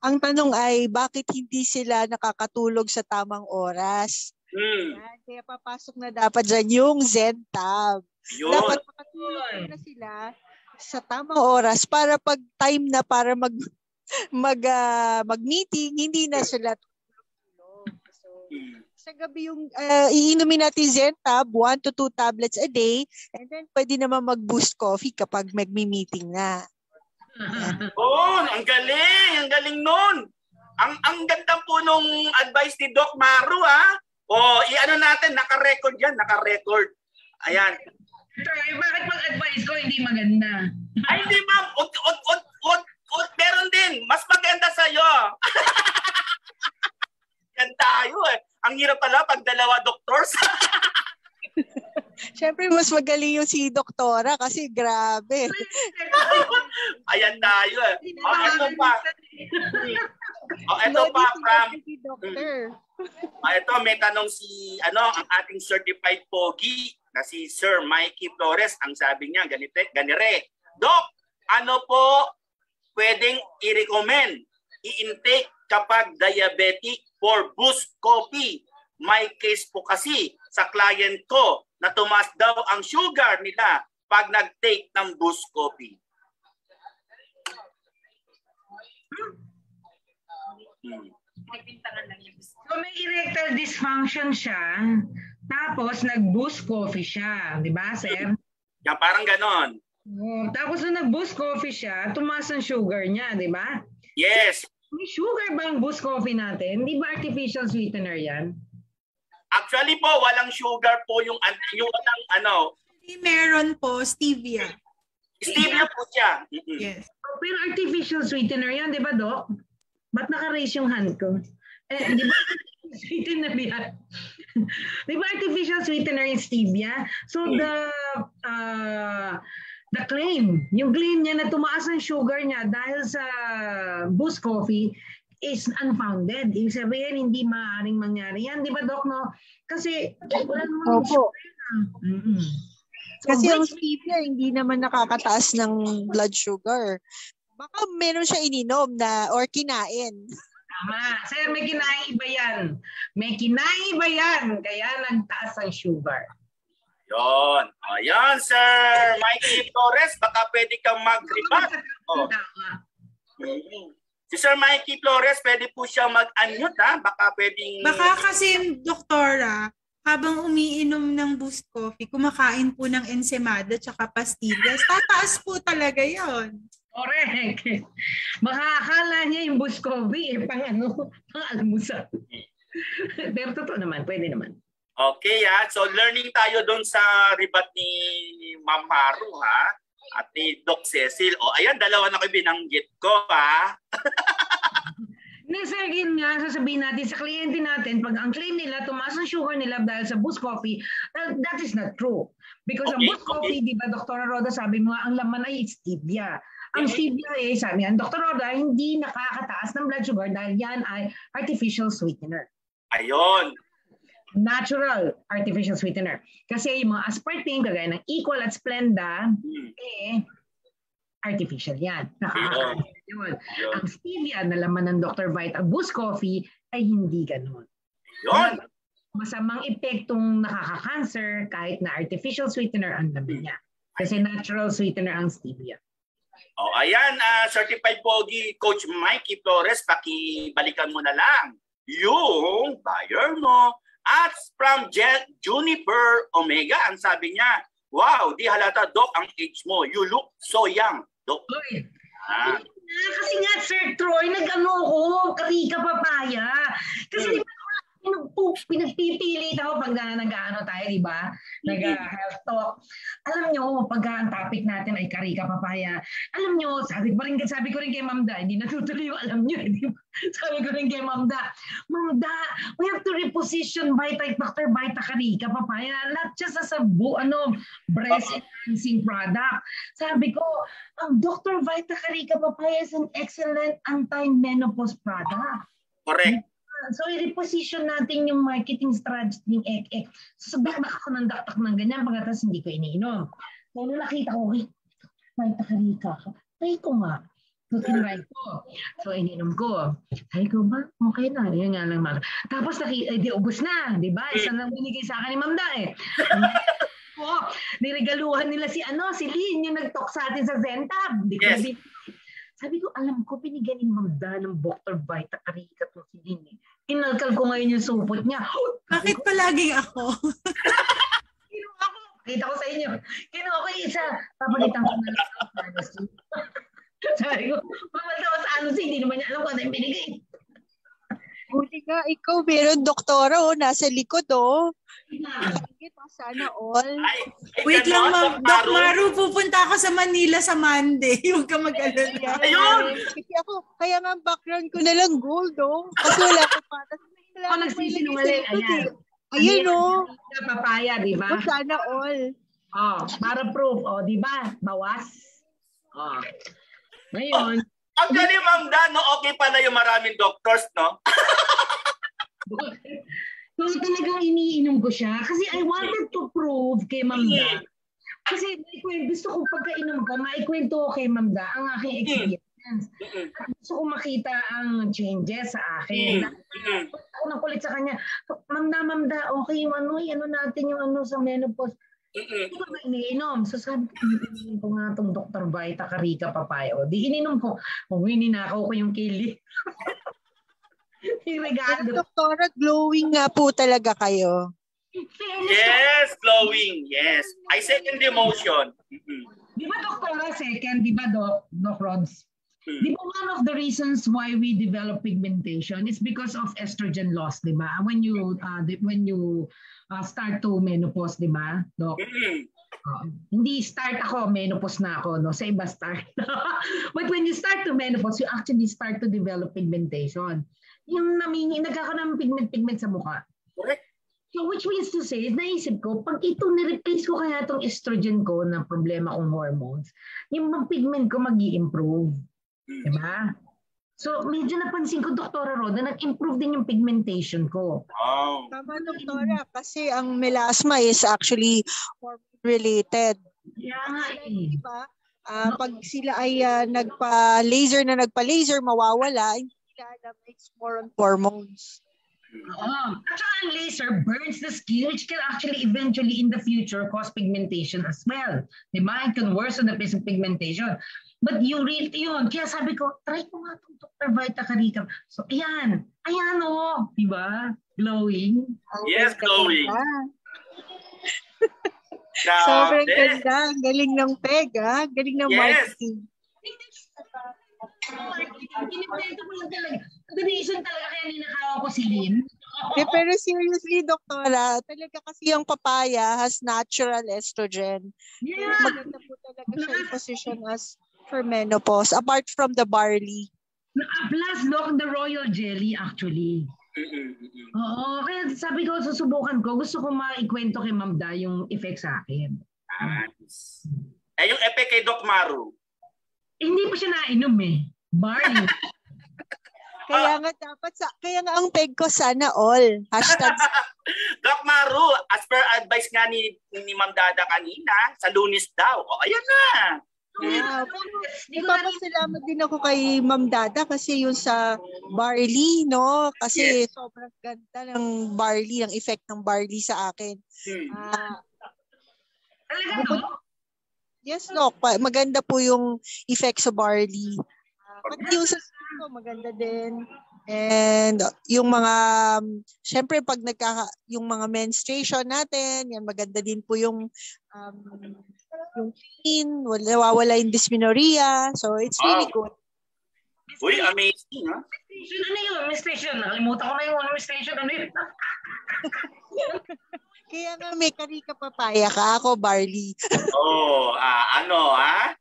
ang tanong ay bakit hindi sila nakakatulog sa tamang oras? Yan, kaya papasok na dapat dyan yung ZenTab. Dapat makatulog na sila sa tamang oras para pag time na para mag-meeting, hindi na sila tulog. So, sa gabi yung iinumin natin ZenTab, 1 to 2 tablets a day, and then pwede naman mag-boost coffee kapag mag-meeting na. Ang galing nun. Ang ganda po nung advice ni Doc Maru, ha? I-ano natin, naka-record yan, naka-record. Ayan. Bakit pag-advice ko hindi maganda? Ay, hindi ma'am. Meron din. Mas maganda sa'yo. Yan tayo eh. Ang hirap pala pag dalawa doctors. Siyempre, mas magaling yung si doktora kasi grabe. Ayan tayo eh. Ito pa. Ito pa from... Ito, may tanong ang ating certified pogi na si Sir Mikey Flores. Ang sabi niya, ganire. Doc, ano po pwedeng i-recommend, i-intake kapag diabetic for boost coffee? May case po kasi sa client ko na tumaas daw ang sugar nila pag nag-take ng boost coffee. So may erectile dysfunction siya, tapos nag-boost coffee siya, di ba, sir? Yan, parang ganon. Tapos nung nag-boost coffee siya, tumaas ang sugar niya, di ba? Yes. May sugar ba ang boost coffee natin? Hindi ba artificial sweetener yan? Actually po, walang sugar po yung ano. Meron po, stevia. Stevia po siya. Yes. Pero artificial sweetener yan, di ba, Doc? Ba't naka-raise yung hand ko? Di ba sweetener yan? Di ba artificial sweetener yung stevia? So the claim, yung claim niya na tumaas ang sugar niya dahil sa boost coffee is unfounded. Ibig sabihin, hindi maaaring mangyari yan. Di ba, Doc, no? Kasi wala naman sugar. Kasi ang stevia hindi naman nakakataas ng blood sugar. Baka meron siya ininom or kinain. Tama. Sir, may kinain iba yan. May kinain iba yan. Kaya nagtaas ang sugar. Yon. Ayan, Sir Mikey Flores, baka pwede kang mag-rebut. Si Sir Mikey Flores, pwede po siya mag-unmute, ha? Baka pwedeng... Baka kasi, doktora, habang umiinom ng boost coffee, kumakain po ng ensaymada tsaka pastillas, tataas po talaga yon. Correct. Makakala niya yung boost coffee, pang almusal. Pero totoo naman, pwede naman. Okay, ha? So learning tayo doon sa rebut ni Ma'am Maru, ha? At ni Doc Cecil. Ayan, dalawa na kayo binanggit ko, ha? Sir, yun nga, sasabihin natin sa kliyente natin, pag ang claim nila, tumaas ang sugar nila dahil sa boost coffee, that is not true. Because ang boost coffee, di ba, Dr. Roda, sabi mo nga, ang laman ay stevia. Ang stevia sabi nga, Dr. Roda, hindi nakakataas ng blood sugar dahil yan ay artificial sweetener. Ayun. Natural artificial sweetener. Kasi yung mga aspartame, kagaya ng Equal at Splenda, artificial yan. Yun. Ang stevia na laman ng Dr. Vite, ang boost coffee, ay hindi ganun. Yun. Masamang epektong nakaka-cancer kahit na artificial sweetener ang laman niya. Kasi natural sweetener ang stevia. Ayan, certified pogi Coach Mikey Flores, pakibalikan mo na lang yung buyer mo. At from Juniper Omega, ang sabi niya, Wow, di halata, Doc, ang age mo. You look so young, Doc. Uy. Ah. Kasi nga, Sir Troy, nag-ano ko, karika papaya. Kasi pinagpipilit ako pag nag-ano tayo, di ba? Nag-health talk. Alam nyo, pag ang topic natin ay karika papaya, alam nyo, sabi ko rin kay Ma'am Da, hindi natutuloy yung alam nyo. Sabi ko rin kay Ma'am Da, we have to reposition Dr. Vita Karika papaya, not just as a breast enhancing product. Sabi ko, ang Dr. Vita Karika papaya is an excellent anti-menopause product. Correct. So, i-reposition natin yung marketing strategy ng ek-ek. So, sabihin ako ng daktak ng ganyan, pagkatapos hindi ko iniinom. So, nung nakita ko, Vita Karika, try ko nga. So, tinry ko. So, ininom ko. Sabi ko ba, okay na. Yan nga lang. Tapos, di ubos na. Di ba? Isa lang binigay sa akin ni Ma'am Da eh. Niregaluhan nila si Lynn, yung nag-talk sa atin sa Zentab. Yes. Sabi ko, alam ko, binigyan ni Ma'am Da ng Dr. Vita Karika to si Lynn eh. Inalkal ko ngayon yung supot niya. Bakit palaging ako? Kita ko sa inyo. Kinuha ko yung isa. Papalitan ko na lang sa pharmacy. Sabi ko, mamalta ko sa hindi naman niya alam kung ano yung binigay. Buti nga, ikaw meron doktora nasa likod Sana all. Wait lang, Ma'am. Doc Maru, pupunta ako sa Manila sa Monday. Huwag ka mag-alala. Ayun! Kasi ako, kaya nga background ko na lang gold Kasi wala ko pa. Ako nagsisinungaling. Ayun Papaya, di ba? Sana all. Para proof. Di ba? Bawas. Ngayon. Ang galing, Ma'am Da, okay pala yung maraming doctors, no? So talagang iniinom ko siya kasi I wanted to prove kay Ma'am Da. Kasi gusto ko pagkainom ko, maikwento ko kay Ma'am Da ang aking experience. Gusto ko makita ang changes sa akin. Ako nang kulit sa kanya, Ma'am Da, okay yung natin yung sa menopause. Hindi ko ba iniinom? So sabi ko, iniinom ko nga itong Dr. Vita Karika papaya. Di ininom ko. Ninakaw ko yung kili. Doktora, glowing nga po talaga kayo. Yes, glowing. Yes. I second the motion. Di ba, Doktora, second? Di ba, Doc Rods? Di ba one of the reasons why we develop pigmentation is because of estrogen loss, di ba? When you start to menopause, di ba, Doc? Hindi start ako, menopause na ako, no? Sa iba start. But when you start to menopause, you actually start to develop pigmentation. Yung nagkakaroon ng pigment sa mukha. Correct. So which means to say, naisip ko, pag ito nireplace ko kaya itong estrogen ko na problema kong hormones, yung pigment ko mag-i-improve. Diba? So medyo napansin ko, Doktora Roda, nag-improve din yung pigmentation ko. Wow. Tama, Doktora, kasi ang melasma is actually hormone-related. Yeah. Diba? Pag sila ay nagpa-laser, mawawala, it's more on hormones. At saka ang laser burns the skin, which can actually eventually in the future cause pigmentation as well. Diba? It can worsen the pigmentation. But yung rate yun, kaya sabi ko, try ko nga itong Dr. Vita Karika. So ayan diba? Glowing. Yes, glowing. Sobrang ganda. Ang galing ng peg, galing ng marketing. Kinipento ko lang talaga. The reason talaga kaya ninakaw ko si Lynn. Pero seriously, Doktora, talaga kasi yung papaya has natural estrogen. Yeah. Maganda po talaga siya i-position as for menopause, apart from the barley. Plus, look, the royal jelly actually. Oo, kaya sabi ko, susubukan ko. Gusto ko maikwento kay Ma'am Da yung effect sa akin. Nice. Yung effect kay Doc Maru? Hindi pa siya nainom Barley. Kaya nga ang peg ko sana all. Hashtag. Doc Maru, as per advice nga ni Ma'am Dada kanina, sa Lunes daw. Ayan na. Nagpapasalamat din ako kay Ma'am Dada kasi yung sa barley, no? Kasi sobrang ganda ng barley, ang effect ng barley sa akin. Yes, Doc. Maganda po yung effect sa barley. Pati yung sa skin ko, maganda din. And yung mga, syempre pag yung mga menstruation natin, yan maganda din po yung clean, nawawala yung dysmenorrhea. So it's really good. Uy, amazing, ha? Ano yun? Menstruation. Nakalimutan ko na yung menstruation. Ano yun? Kaya nga may karika papaya ka, ako barley. Ano, ha?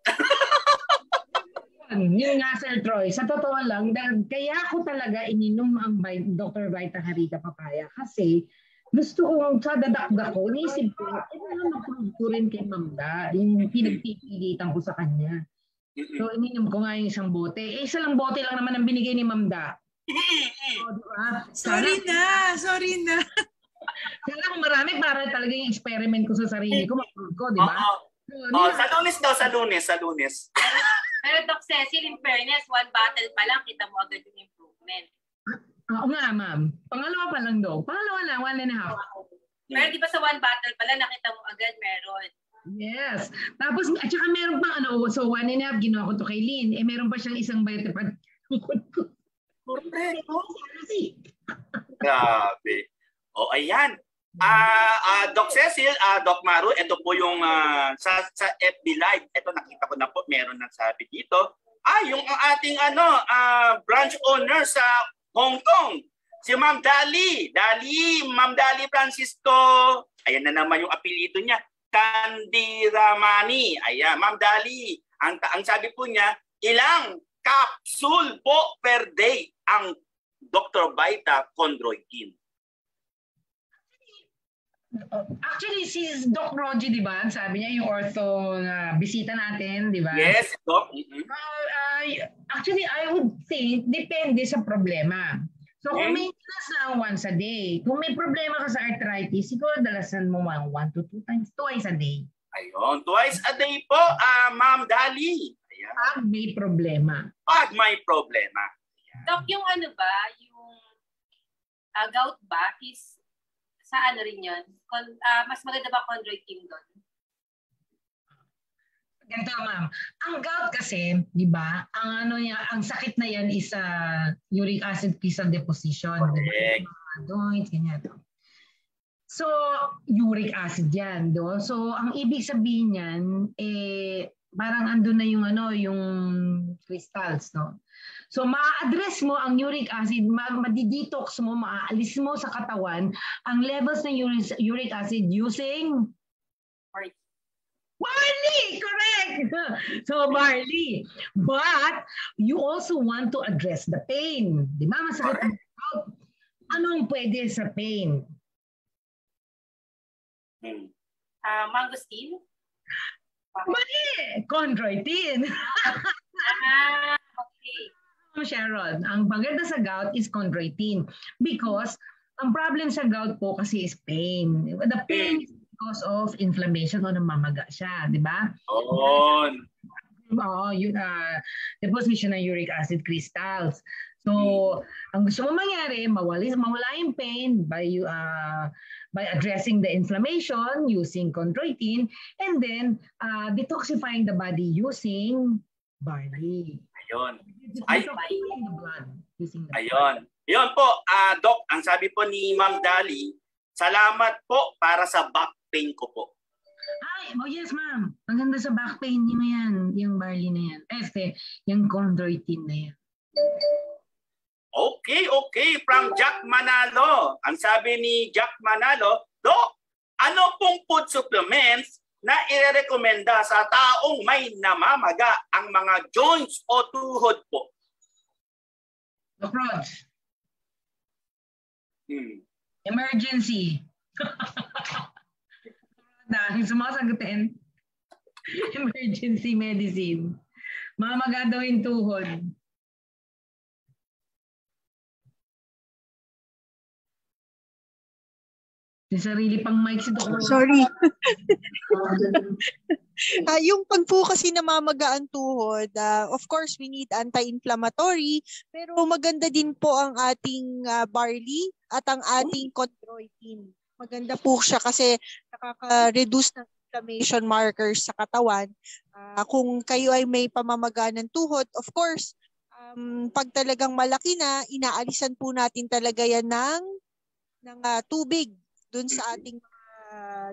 Yun nga, Sir Troy. Sa totoo lang, kaya ako talaga ininom ang Dr. Vita Harita Papaya kasi gusto kong sa dadakda ko, naisip ko, mag-prove ko rin kay Mamda, yung pinagpipilitan ko sa kanya. So, ininom ko nga yung isang bote. Isa lang bote lang naman ang binigay ni Mamda. Diba? Sorry na. Kaya kung marami, para talaga yung experiment ko sa sarili ko, mag-prove ko, di ba? Sa lunes. Pero Doc Cecil, in fairness, 1 bottle pa lang, kita mo agad yung improvement. Oo nga, ma'am. Pangalawa pa lang daw. Pangalawa na, 1.5. Pero di ba sa 1 bottle pa lang, nakita mo agad meron. Yes. Tapos, at saka meron pang so 1.5, ginawa ko to kay Lynn. Meron pa siyang isang vitamin. Grabe. Ayan. Doc Cecil, Doc Maru, ito po yung sa FB Live. Ito nakita ko na po, meron nagsabi dito. Yung ating branch owner sa Hong Kong, si Ma'am Dali. Ma'am Dali Francisco. Ayan na naman yung apelyido niya. Candiramani. Ayan, Ma'am Dali. Ang sabi po niya, ilang capsule po per day ang Dr. Vita Chondroitin. Actually, si Doc Rogie, di ba? Sabi niya yung ortho na bisita natin, di ba? Yes, Doc. Actually, I would say, depende sa problema. So, kung maintenance lang once a day, kung may problema ka sa arthritis, siguro dalasan mo 1 to 2 times, twice a day. Ayun, twice a day po, Ma'am Dali. Ayan. Pag may problema. Ayan. Doc, yung yung gout ba is sa rin yun? Mas maganda ba chondroitin doon? Ganito, ma'am. Ang gout kasi, di ba, ang sakit na yan is uric acid crystal deposition. Correct. Joints, ganyan. So, uric acid yan. So, ang ibig sabihin yan, parang andun na yung crystals, no? So, ma-address mo ang uric acid, ma-detox mo, maaalis mo sa katawan ang levels ng uric acid using barley! Correct! So, barley. But, you also want to address the pain. Di ba? Masakit ang gout. Anong pwede sa pain? Mangosteen? Mali! Chondroitin. Okay. Sharon, ang maganda sa gout is chondroitin because ang problem sa gout po kasi is pain. The pain is because of inflammation o namamaga siya, di ba? Deposition ng uric acid crystals. So, ang gusto mo mangyari, mawala yung pain by addressing the inflammation using chondroitin and then detoxifying the body using barley. Ayun. Yun po, Doc, ang sabi po ni Ma'am Dali, salamat po para sa back pain ko po. Yes, ma'am. Ang ganda sa back pain niyo yan, yung barley na yan. Yung chondroitin na yan. Okay. From Jack Manalo. Ang sabi ni Jack Manalo, Doc, ano pong food supplements na irerekomenda sa taong may namamaga ang mga joints o tuhod po? Doc Rod. Emergency. Dahil sumasagutin. Emergency medicine. Mamaga daw yung tuhod. Yung sarili pang mic si Dr. Sorry. Yung pag po kasi namamaga ang tuhod, of course we need anti-inflammatory, pero maganda din po ang ating barley at ang ating chondroitin. Maganda po siya kasi nakaka-reduce ng inflammation markers sa katawan. Kung kayo ay may pamamaga ng tuhod, of course, Pag talagang malaki na, inaalisan po natin talaga yan ng tubig dun sa ating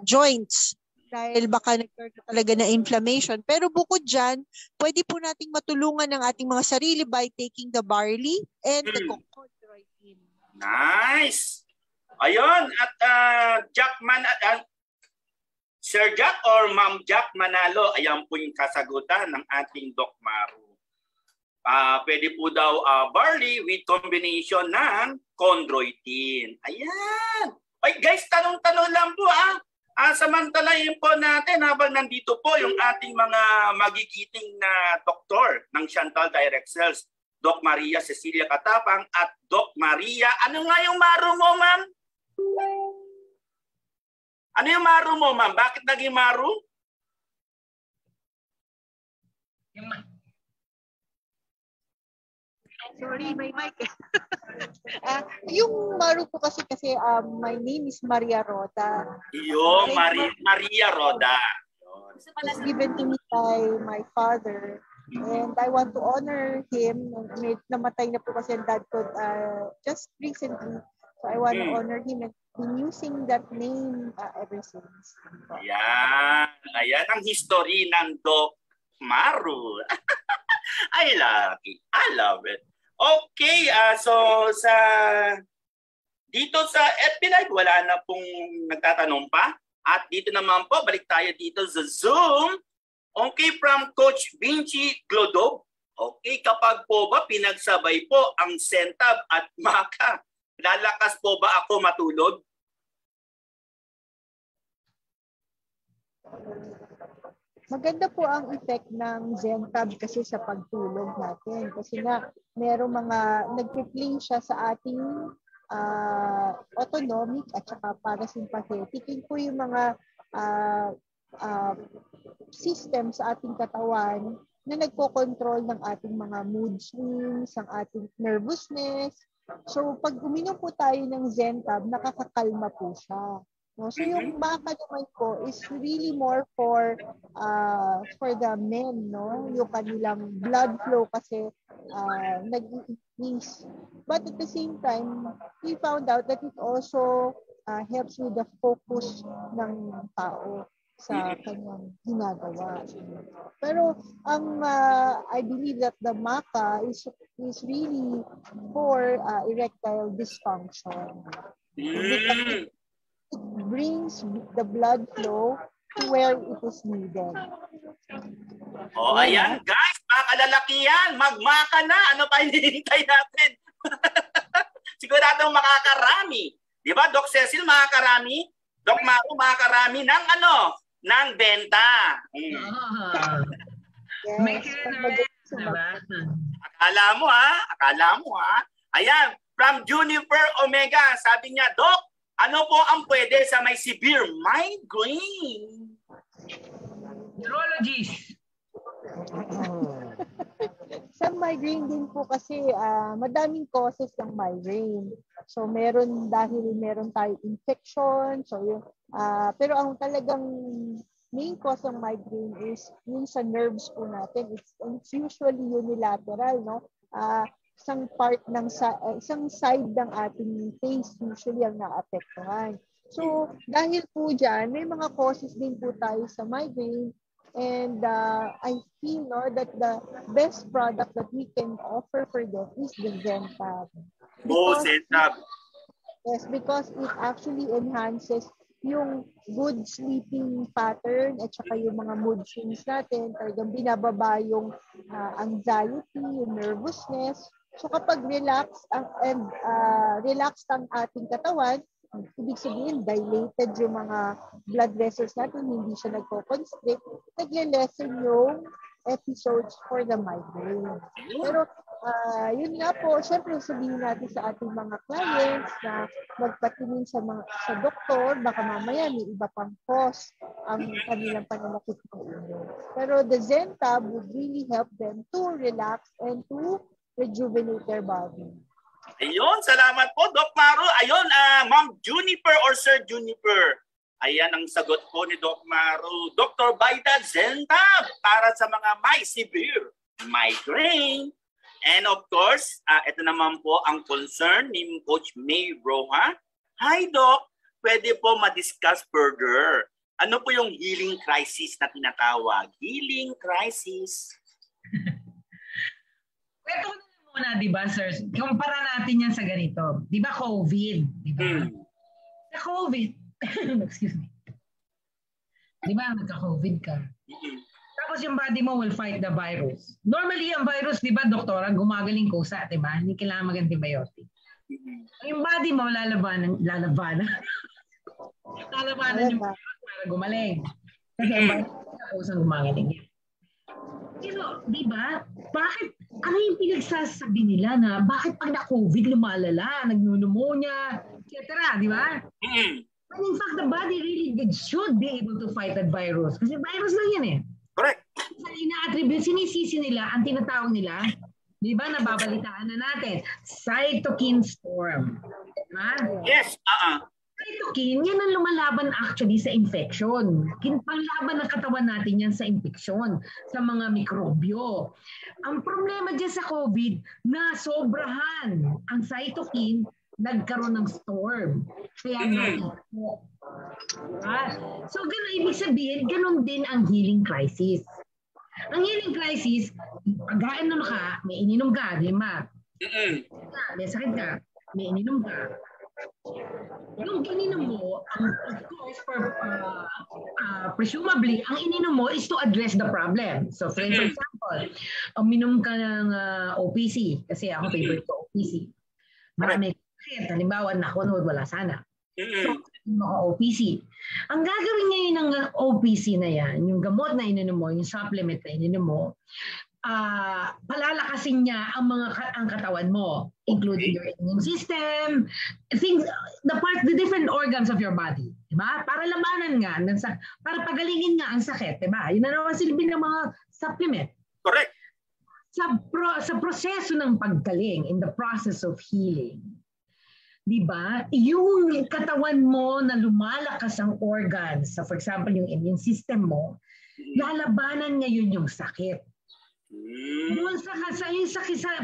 joints dahil baka nagkaroon talaga na inflammation. Pero bukod dyan, pwede po nating matulungan ng ating mga sarili by taking the barley and the chondroitin. Nice! Ayun, at Sir Jack or Ma'am Jack Manalo, ayan po yung kasagutan ng ating Doc Maru. Pwede po daw barley with combination ng chondroitin. Ayan! Ay guys, tanong-tanong lang po samantalahin po natin habang nandito po yung ating mga magigiting na doktor ng Chantal Direct Cells, Doc Maria Cecilia Katapang at Doc Maria. Ano nga yung Maru mo, ma'am? Ano yung Maru mo, ma'am? Bakit naging Maru? Sorry, may mic. Yung Maru po kasi my name is Maria Roda. Maria Roda. It was given to me by my father. And I want to honor him. Namatay na po kasi ang dad ko just recently. So I want to honor him and been using that name ever since. Ayan ang history ng Doc Maru. I love it. Okay, so dito sa FB Live, wala na pong nagtatanong pa. At dito naman po, balik tayo dito sa Zoom. Okay, from Coach Vinci Glodog. Okay, kapag po ba pinagsabay po ang Zentab at Maca, lalakas po ba ako matulog? Maganda po ang effect ng Zentab kasi sa pagtulog natin. Kasi nga, merong mga nagpi-play siya sa ating autonomic at saka parasympathetic. Yun po yung mga system sa ating katawan na nagko-control ng ating mga mood swings, ang ating nervousness. So, pag uminom po tayo ng Zentab, nakakakalma po siya. No? So, yung Maca naman po is really more for the men, no? Yung kanilang blood flow kasi nag-increase. But at the same time, we found out that it also helps with the focus ng tao sa kanyang ginagawa. Pero I believe that the Maca is really for erectile dysfunction. It brings the blood flow to where it is needed. Ayan guys, mga kalalakihan, magmaka na. Ano pa hinihintay natin? Siguradong makakarami. Di ba, Doc Cecil, makakarami? Doc Maru, makakarami ng ng benta. May diba? Akala mo ha. Ayan, from Juniper Omega, sabi niya, Doc, ano po ang pwede sa may severe migraine? Neurologist. Sa migraine din po kasi madaming causes ng migraine. So meron tayong infection, so pero ang talagang main cause ng migraine is yung sa nerves po natin. It's usually unilateral, no? Isang side ng ating face usually ang naapektuhan. So, dahil po dyan, may mga causes din po tayo sa migraine. And I feel that the best product that we can offer for them is the Zentab. Zentab. Yes, because it actually enhances yung good sleeping pattern at saka yung mga mood swings natin. Talagang binababa yung anxiety, yung nervousness. So kapag relaxed ang ating katawan, ibig sabihin dilated yung mga blood vessels natin, hindi siya nagko-constrict, nagle-lessen yung episodes for the migraine. Pero yun nga po, syempre sabihin natin sa ating mga clients na magpatingin sa doktor, baka mamaya may iba pang cause ang kanilang pananakit ng ulo. Pero the Zentab would really help them to relax and to rejuvenate their body. Ayun, salamat po, Doc Maru. Ayun, Ma'am Juniper or Sir Juniper. Ayan ang sagot po ni Doc Maru. Dr. Baida Zentab para sa mga may severe migraine. And of course, ito naman po ang concern ni Coach May Roja. Hi, Doc. Pwede po ma-discuss further. Ano po yung healing crisis na tinatawag? Healing crisis. Ito na muna, di ba, sir? Kumpara natin yan sa ganito. Di ba, COVID? Di ba? Sa COVID, excuse me. Di ba, nagka-COVID ka? Tapos yung body mo will fight the virus. Normally, ang virus, di ba, doktora, gumagaling kusa, di ba? Hindi kailangan mag-antibiotic. Yung body mo, lalabanan yung virus para gumaling. Kasi ang virus na kusang gumagaling yan. Pero, di ba, bakit, ano yung pinagsasabi nila na bakit pag na-COVID, lumalala, nag-pneumonia, etc., di ba? And in fact, the body really should be able to fight that virus. Kasi virus lang yan eh. Correct. Sa ina-attribute, sinisisi nila, ang tinatawag nila, di ba, nababalitaan na natin, cytokine storm. Diba? Yes, Cytokine, yan ang lumalaban actually sa infection. Panglaban ng katawan natin yan sa infection, sa mga mikrobyo. Ang problema dyan sa COVID, na sobrahan ang cytokine, nagkaroon ng storm. Kaya naipok. So, ganun, ibig sabihin, ganun din ang healing crisis. Ang healing crisis, pagkain na ka, may ininom ka, di ba? May sakit ka, may ininom ka. Yung ininom mo, of course, presumably, ang ininom mo is to address the problem. So, for example, uminom ka ng OPC, kasi ako favorite ko, OPC. Marami halimbawa, nakunod, wala sana. So, mga OPC. Ang gagawin ngayon ng OPC na yan, yung gamot na ininom mo, yung supplement na ininom mo, palalakasin niya ang katawan mo, including your immune system, the different organs of your body. Diba? Para labanan nga, para pagalingin nga ang sakit. Diba? Yun na naman silbi ng mga supplement. Correct. Sa proseso ng paggaling, in the process of healing, diba? Yung katawan mo na lumalakas ang organs, so for example, yung immune system mo, lalabanan niya yun yung sakit. Doon sa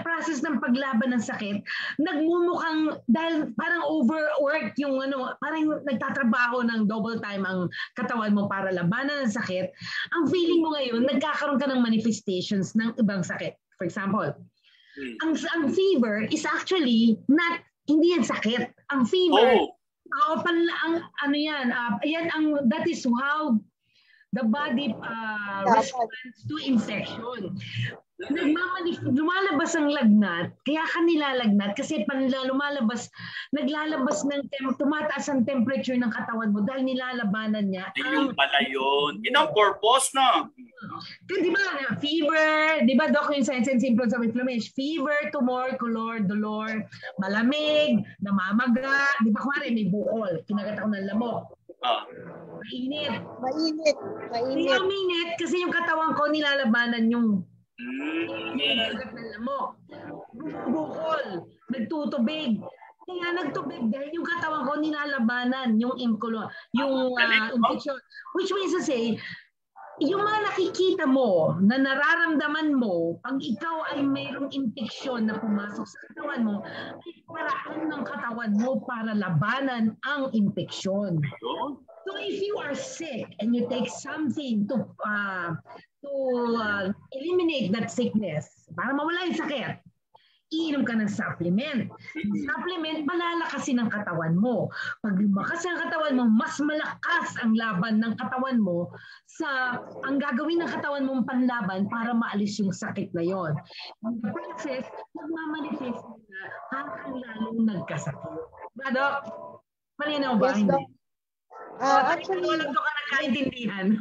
process ng paglaban ng sakit, nagmumukhang, dahil parang overwork yung parang nagtatrabaho ng double time ang katawan mo para labanan ng sakit, ang feeling mo ngayon, nagkakaroon ka ng manifestations ng ibang sakit. For example, ang fever is actually not, hindi yan sakit. Ang fever, that is how the body responds to infection. Lumalabas ang lagnat, kaya ka nilalagnat kasi naglalabas ng tumataas ang temperature ng katawan mo dahil nilalabanan niya. Yung pala yun. Yun ang purpose, no? Di ba, fever, di ba, Doc, yung signs and symptoms of inflammation, fever, tumor, kulor, dolor, malamig, namamaga, di ba, kumari, may buol, kinagat ako ng lamok. Mainit. Kaya mainit kasi yung katawan ko nilalabanan yung kagat ng lamok. Bukol, nagtutubig. Kaya nagtubig dahil yung katawan ko nilalabanan yung infection. Which means to say, yung mga nakikita mo, na nararamdaman mo, pag ikaw ay mayroong infeksyon na pumasok sa katawan mo, ay paraan ng katawan mo para labanan ang infeksyon. So if you are sick and you take something to eliminate that sickness, para mawala yung sakit, iinom ka ng supplement. Supplement, malalakasin ang katawan mo. Pag lumakas ang katawan mo, mas malakas ang laban ng katawan mo sa ang gagawin ng katawan mong panlaban para maalis yung sakit na yon. In the process, nagmamanifest na hanggang lalong nagkasakit. Ba, Doc? Malinaw ba? Yes, Doc. Actually, walang doon ka nagkaintindihan.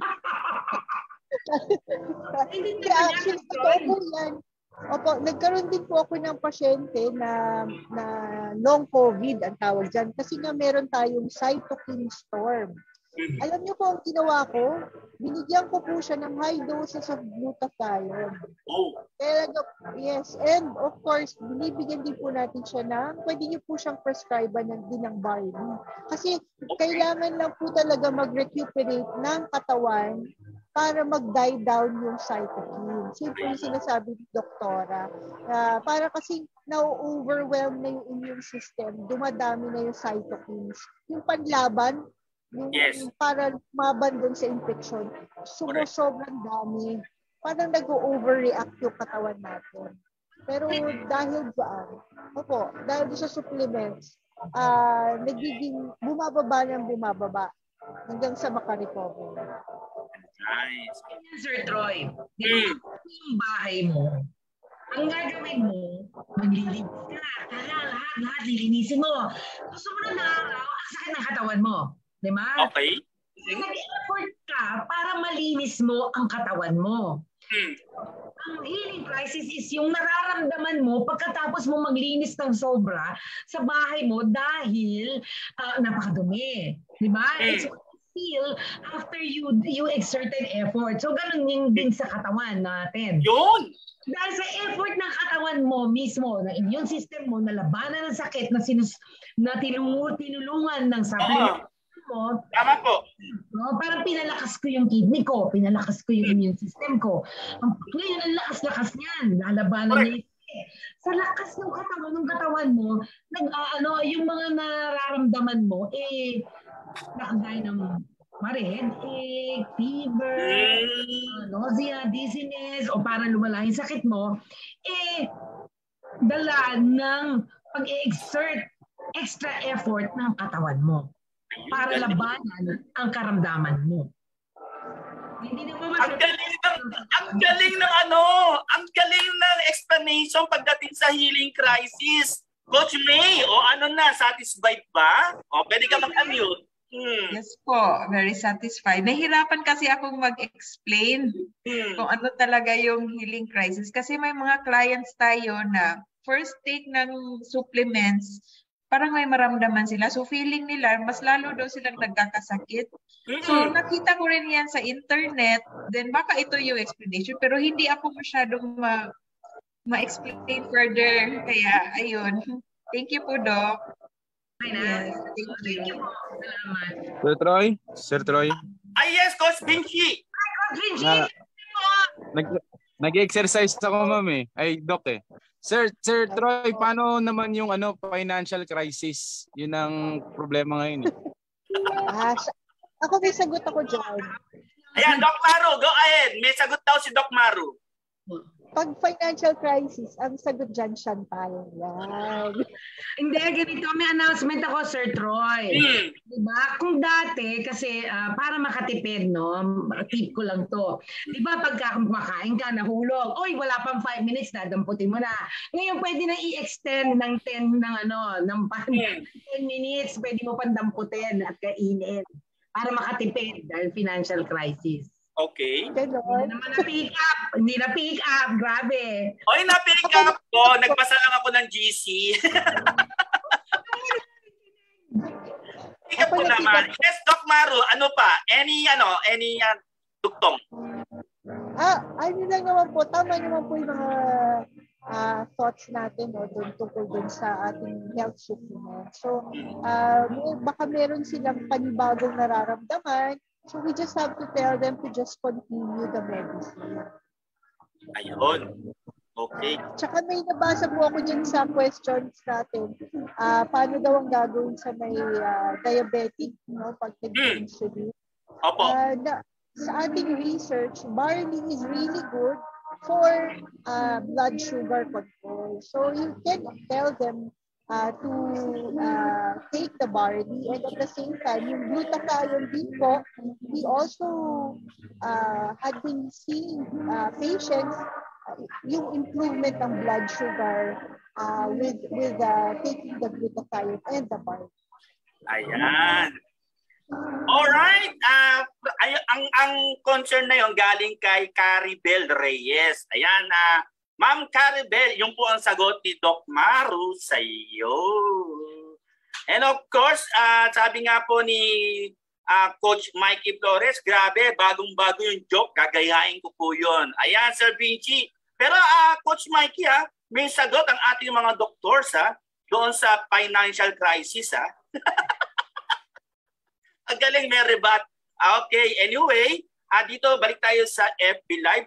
Opo, nagkaroon din po ako ng pasyente na long COVID ang tawag dyan. Kasi nga meron tayong cytokine storm. Alam niyo po ang ginawa ko? Binigyan ko po siya ng high doses of glutathione. Yes, and of course, binibigyan din po natin siya pwede niyo po siyang prescribe din ng barley. Kasi kailangan lang po talaga mag-recuperate ng katawan para mag-die down yung cytokines. Yun po yung sinasabi ni Doktora. Para kasi na-overwhelm na yung immune system, dumadami na yung cytokines. Yung panlaban, yung para lumaban dun sa infection, sobrang dami. Parang nag-overreact yung katawan natin. Pero dahil dahil sa supplements, nagiging bumababa hanggang sa makarecover. Nice. Sir Troy, yung bahay mo, ang gagawin mo, maglilinis ka. Lahat lilinisin mo. Gusto mo na nakaraw, ang sakit ng katawan mo. Di ba? Okay. Nag-effort ka para malinis mo ang katawan mo. Ang healing crisis is yung nararamdaman mo pagkatapos mo maglinis ng sobra sa bahay mo dahil napakadumi. Di ba? It's what you feel after you exerted effort. So, ganun yung din sa katawan natin. Yun! Dahil sa effort ng katawan mo mismo, ng immune system mo, na labanan ng sakit na tinulungan ng supplement mo. Tama po. No, parang pinalakas ko yung kidney ko, pinalakas ko yung immune system ko. Ngayon, ang lakas-lakas niyan. Lalabanan niya sa lakas ng katawan mo, yung mga nararamdaman mo, nakagaya ng headache, fever, nausea, dizziness, o parang lumala yung sakit mo, dala ng pag-exert extra effort ng katawan mo para labanan ang karamdaman mo. Hindi na ang galing ng explanation pagdating sa healing crisis. Coach May, satisfied ba? Pwede ka mag-unmute. Yes po, very satisfied. Nahirapan kasi akong mag-explain kung ano talaga yung healing crisis. Kasi may mga clients tayo na first take ng supplements, parang may maramdaman sila. So feeling nila, mas lalo daw silang nagkakasakit. So nakita ko rin yan sa internet, then baka ito yung explanation. Pero hindi ako masyadong ma-explain further. Kaya ayun. Thank you po, Doc. Yes, thank you. Salamat. Sir Troy? Yes, Coach Vinci. Coach Vinci! Nag-exercise ako, ma'am Doc Sir Troy, paano naman yung financial crisis? Yun ang problema ngayon Ako may sagot ako dyan. Ayan, Doc Maru, go ahead. May sagot daw si Doc Maru. Pag financial crisis, ang sagot dyan, Chantal. Yan. Hindi, ganito. May announcement ako, Sir Troy. Diba? Kung dati, kasi para makatipid, tip ko lang to. Diba, pagka kumakain ka, nahulog, wala pang 5 minutes, dadamputin mo na. Ngayon, pwede na i-extend ng 10 minutes, pwede mo pandamputin at kainin para makatipid dahil financial crisis. Okay. Hindi na pick up. Grabe. Na-pick up ko. Nagbasa lang ako ng GC. Pick up ko naman. Yes, Doc Maru. Ano pa? Any duktong? Ano lang naman po. Tama naman po yung mga thoughts natin tungkol dun sa ating health supplement. So, baka meron silang panibagong nararamdaman. So we just have to tell them to just continue the medicine. Ayun. Okay. Tsaka may nabasa po ako dyan sa questions natin. Paano daw ang gagawin sa may diabetic, pag nag-insulin? Opo. Sa ating research, barley is really good for blood sugar control. So you can tell them to take the barley, and at the same time, yung glutathione din po, we also had been seeing patients yung improvement ng blood sugar with taking the glutathione and the barley. Ayan. Alright. Ang concern na yon galing kay Caribel Reyes. Ayan, Ma'am Caribel, yung po ang sagot ni Doc Maru sa iyo. And of course, sabi nga po ni Coach Mikey Flores, grabe, bagong-bago yung joke, gagayahin ko po yun. Ayan, Sir Vinci. Pero Coach Mikey, may sagot ang ating mga doctors doon sa financial crisis. Ang galing, may rebat. Okay, anyway, Dito, balik tayo sa FB Live.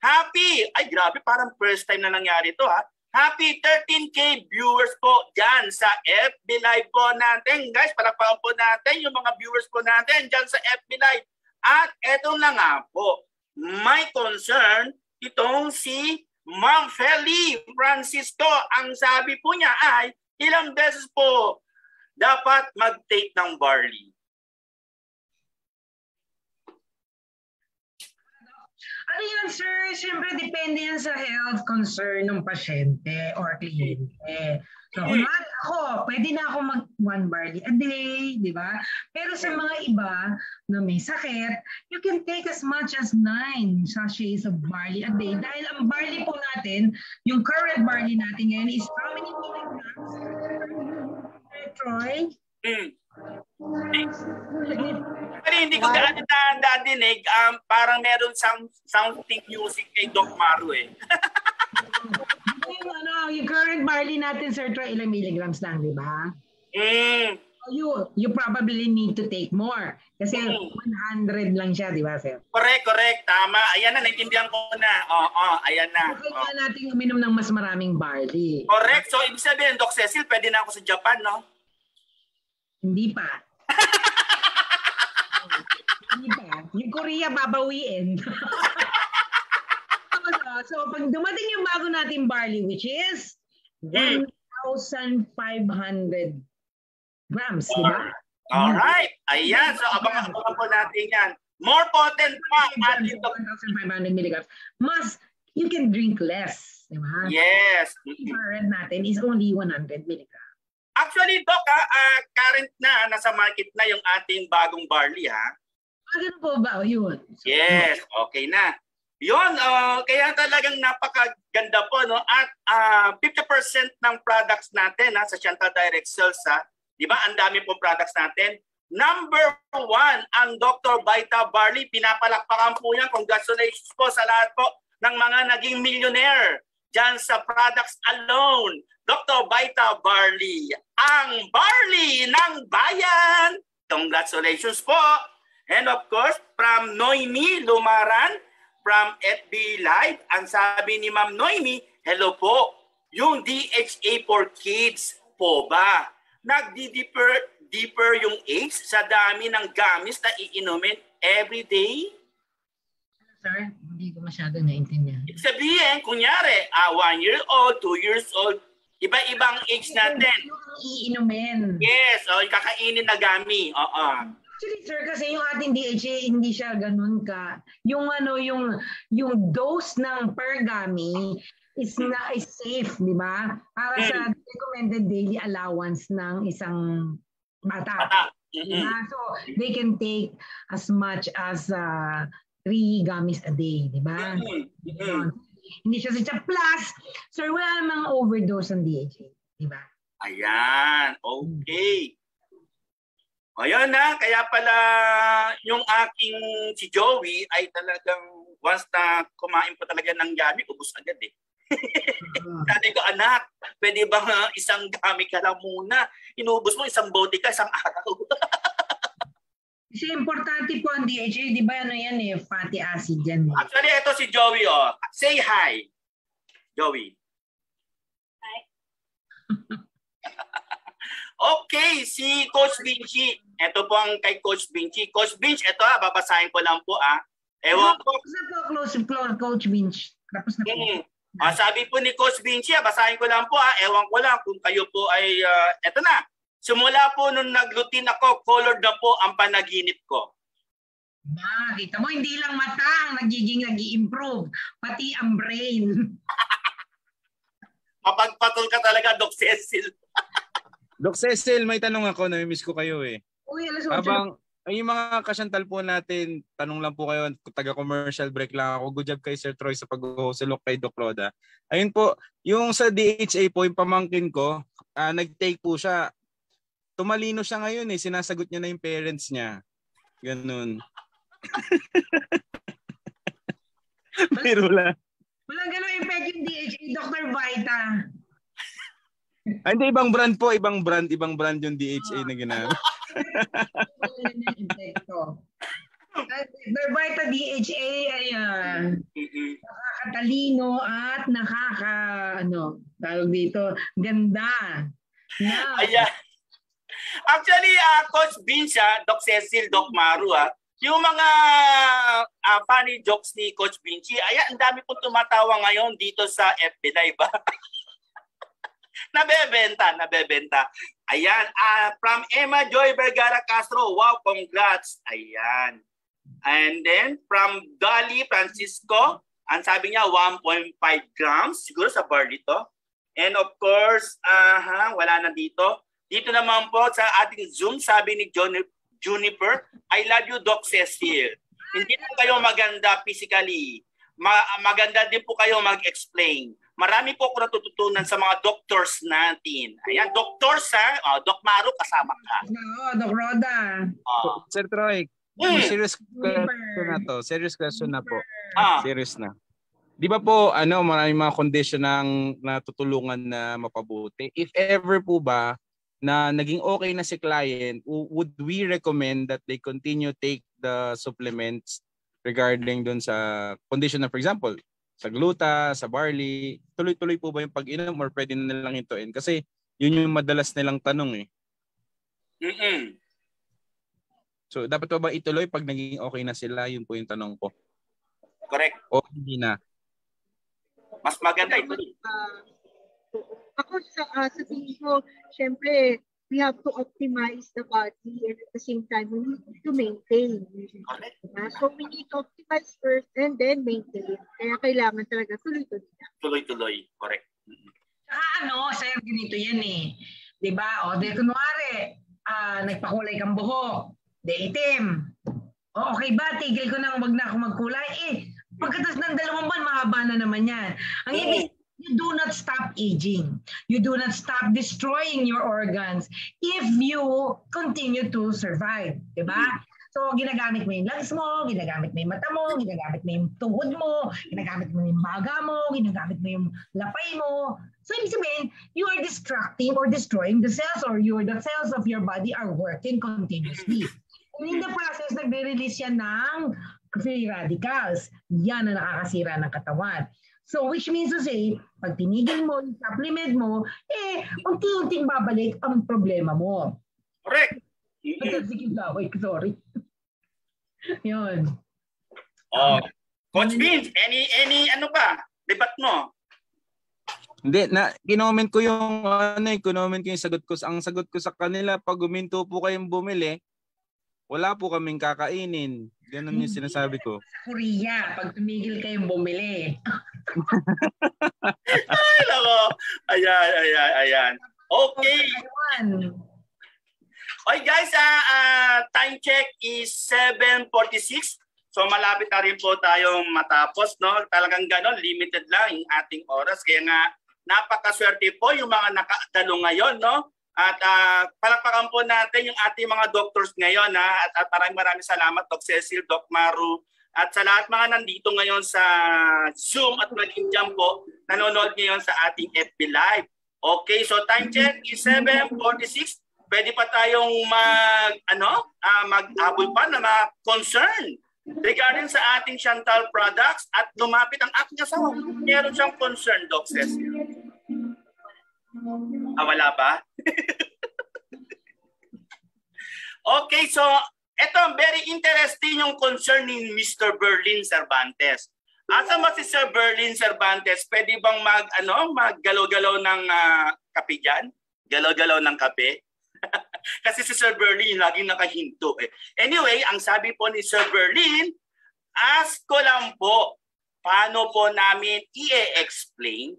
Happy! Ay, grabe, parang first time na nangyari ito ha. Happy 13K viewers po dyan sa FB Live po natin. Guys, palakpakan po natin yung mga viewers po natin dyan sa FB Live. At eto na nga po, may concern itong si Ma'am Feli Francisco. Ang sabi po niya ay, ilang beses po dapat mag-take ng barley? Ano yan, sir? Siyempre, depende yan sa health concern ng pasyente or kliyente. So, kunwari ako, pwede na ako mag-1 barley a day, di ba? Pero sa mga iba na may sakit, you can take as much as 9 sachets of barley a day. Dahil ang barley po natin, yung current barley natin ngayon is how many milligrams? Troy? Pero hindi ko gaano nadinig, parang meron sounding music kay Doc Maru eh. Yung current barley natin, Sir Troy, ilang milligrams lang, di ba? You probably need to take more. Kasi 100 lang siya, di ba, Sir? Correct. Tama. Ayan na, naintindihan ko na. Ayan na. Kaya natin uminom ng mas maraming barley. Correct. So, ibig sabihin, Doc Cecil, pwede na ako sa Japan, no? Hindi pa. Hindi pa. Yung Korea babawiin. So, pag dumating yung bago nating barley, which is 1,500 grams, di ba? Alright. Ayan. So, abangan po natin yan. More potent pa. 1,500 milligrams. Mas, you can drink less, di ba? Yes. Yung current natin is only 100 milligrams. Actually, Doc, current na, nasa market na yung ating bagong barley, ha? Ganun po ba? Yun. Yes, okay na. Yun, kaya talagang napakaganda po, no? At 50% ng products natin sa Chantal Direct Sales, di ba? Ang dami pong products natin. Number 1, ang Dr. Vita Barley. Pinapalakpakan po yan. Congratulations po sa lahat po ng mga naging millionaire dyan sa products alone. Dr. Vita Barley, ang barley ng bayan. Congratulations po. And of course, from Noemi Lumaran, from FB Live, ang sabi ni Ma'am Noemi, hello po, yung DHA for kids po ba? Nagdi-deeper yung age sa dami ng gamis na iinumin every day? Sir, hindi ko masyado naintindihan. Sabihin, kunyari, 1 year old, 2 years old, iba-ibang age natin. Iinumin. Yes, kakainin na gami. Actually, sir, kasi yung ating DHA, hindi siya ganun ka. Yung yung dose ng per gummy is safe, di ba? Para sa recommended daily allowance ng isang bata. Diba? So, they can take as much as 3 gummies a day, di ba? Hindi siya plus, sir, wala namang overdose ng DHA, di ba? Ayan, okay. Ayan na, kaya pala yung aking si Joey ay talagang once na kumain po talaga ng gami, ubos agad eh. Sabi ko, anak, pwede bang isang gami ka lang muna? Inubos mo isang bote ka, isang araw. Kasi importante po ang DHA, di ba ano yan eh, fatty acid yan. Actually, ito si Joey, say hi. Joey. Hi. Okay, si Coach Vinci. Ito po ang kay Coach Vinci. Coach Vinci, ito babasahin ko lang po Ewan ko. Close Coach Vinci. Tapos na po. Sabi po ni Coach Vinci, basahin ko lang po Ewan ko lang kung kayo po ay, eto na. Simula po nung nag-routine ako, colored na po ang panaginip ko. Kita mo, hindi lang mata ang nag-i-improve, pati ang brain. Mapagpatol ka talaga, Doc Cecil. Doc Cecil, may tanong ako, nami-miss ko kayo eh. Habang yung mga kasantal po natin, tanong lang po kayo, taga-commercial break lang ako. Good job kay Sir Troy sa pag-hosilok kay Doc Roda. Ayun po, yung sa DHA po, yung pamangkin ko, nag-take po siya. Tumalino siya ngayon eh, sinasagot niya na yung parents niya. Ganun. Pero wala. Walang ganun effect yung DHA, Dr. Vita. Hindi, ibang brand po, ibang brand yung DHA na ginamit. Dr. Vita sa DHA ay nakakatalino at tawag dito, ganda. Ayan. Actually, Coach Vince, Doc Cecil, Doc Maru, yung mga funny jokes ni Coach Vinci, ayan, ang dami pong tumatawa ngayon dito sa FB Live. Nabebenta. Ayan, from Emma Joy Vergara Castro, wow, congrats. Ayan. And then, from Dolly Francisco, ang sabi niya, 1.5 grams, siguro sa bar dito. And of course, wala na dito. Dito naman po sa ating Zoom, sabi ni Juniper, I love you, Doc Cecil. Hindi po kayo maganda physically. Maganda din po kayo mag-explain. Marami po ako natututunan sa mga doctors natin. Ayan, doctors Doc Maru, kasama ka. Doc Roda. Sir Troy, serious question na po. Serious na. Di ba po, maraming mga condition ng natutulungan na mapabuti. If ever po ba, na naging okay na si client, would we recommend that they continue take the supplements regarding dun sa condition na, for example, sa gluta, sa barley, tuloy-tuloy po ba yung pag-inom or pwede na nilang hintuin? Kasi yun yung madalas nilang tanong So dapat ba ituloy pag naging okay na sila? Yun po yung tanong ko. Correct. O hindi na? Mas maganda ituloy. Ako sa tingin ko, syempre, we have to optimize the body and at the same time, we need to maintain. So we need to optimize first and then maintain. Kaya kailangan talaga tuloy-tuloy. Tuloy-tuloy, correct. Sir, ganito yan Diba? Kunwari, nagpakulay kang buhok, itim. Okay ba? Tigil ko nang wag na ako magkulay. Pagkatas ng 2 buwan, mahaba na naman yan. Ang ibig, you do not stop aging. You do not stop destroying your organs if you continue to survive. Diba? So, ginagamit mo yung lungs mo, ginagamit mo yung mata mo, ginagamit mo yung tuhod mo, ginagamit mo yung baga mo, ginagamit mo yung lapay mo. So, ibig sabihin, you are distracting or destroying the cells or the cells of your body are working continuously. And in the process, nagre-release yan ng free radicals. Yan ang nakakasira ng katawan. So, which means to say, pag tinigil mo, supplement mo, unti-unting babalik ang problema mo. Correct. Sorry. Yun. Coach Vince, any debat mo? Hindi, kinoment ko yung sagot ko. Ang sagot ko sa kanila, pag guminto po kayong bumili, wala po kaming kakainin. Ganun yung sinasabi ko. Sa Korea, pag tumigil kayong bumili. Ay, lako. Ayan. Okay. Okay guys, time check is 7:46. So malapit na rin po tayong matapos, no? Talagang ganon, limited lang yung ating oras. Kaya nga, napakaswerte po yung mga nakadalo ngayon, no? At palakpakan po natin yung ating mga doctors ngayon, At maraming salamat, Doc Cecil, Doc Maru, at sa lahat mga nandito ngayon sa Zoom at maging dyan po, nanonood ngayon sa ating FB Live. Okay, so time check is 7:46. Pwede pa tayong mag-abol pa na mga concern regarding sa ating Chantal products at lumapit ang aking asawa. Meron siyang concern, Doc Cecil. Wala ba? Okay, so ito, very interesting yung concern ni Mr. Berlin Cervantes. Asa ba si Sir Berlin Cervantes? Pwede bang maggalaw-galaw ng kape dyan? Galaw-galaw ng kape? Kasi si Sir Berlin laging nakahinto. Anyway, ang sabi po ni Sir Berlin, ask ko lang po, paano po namin i-explain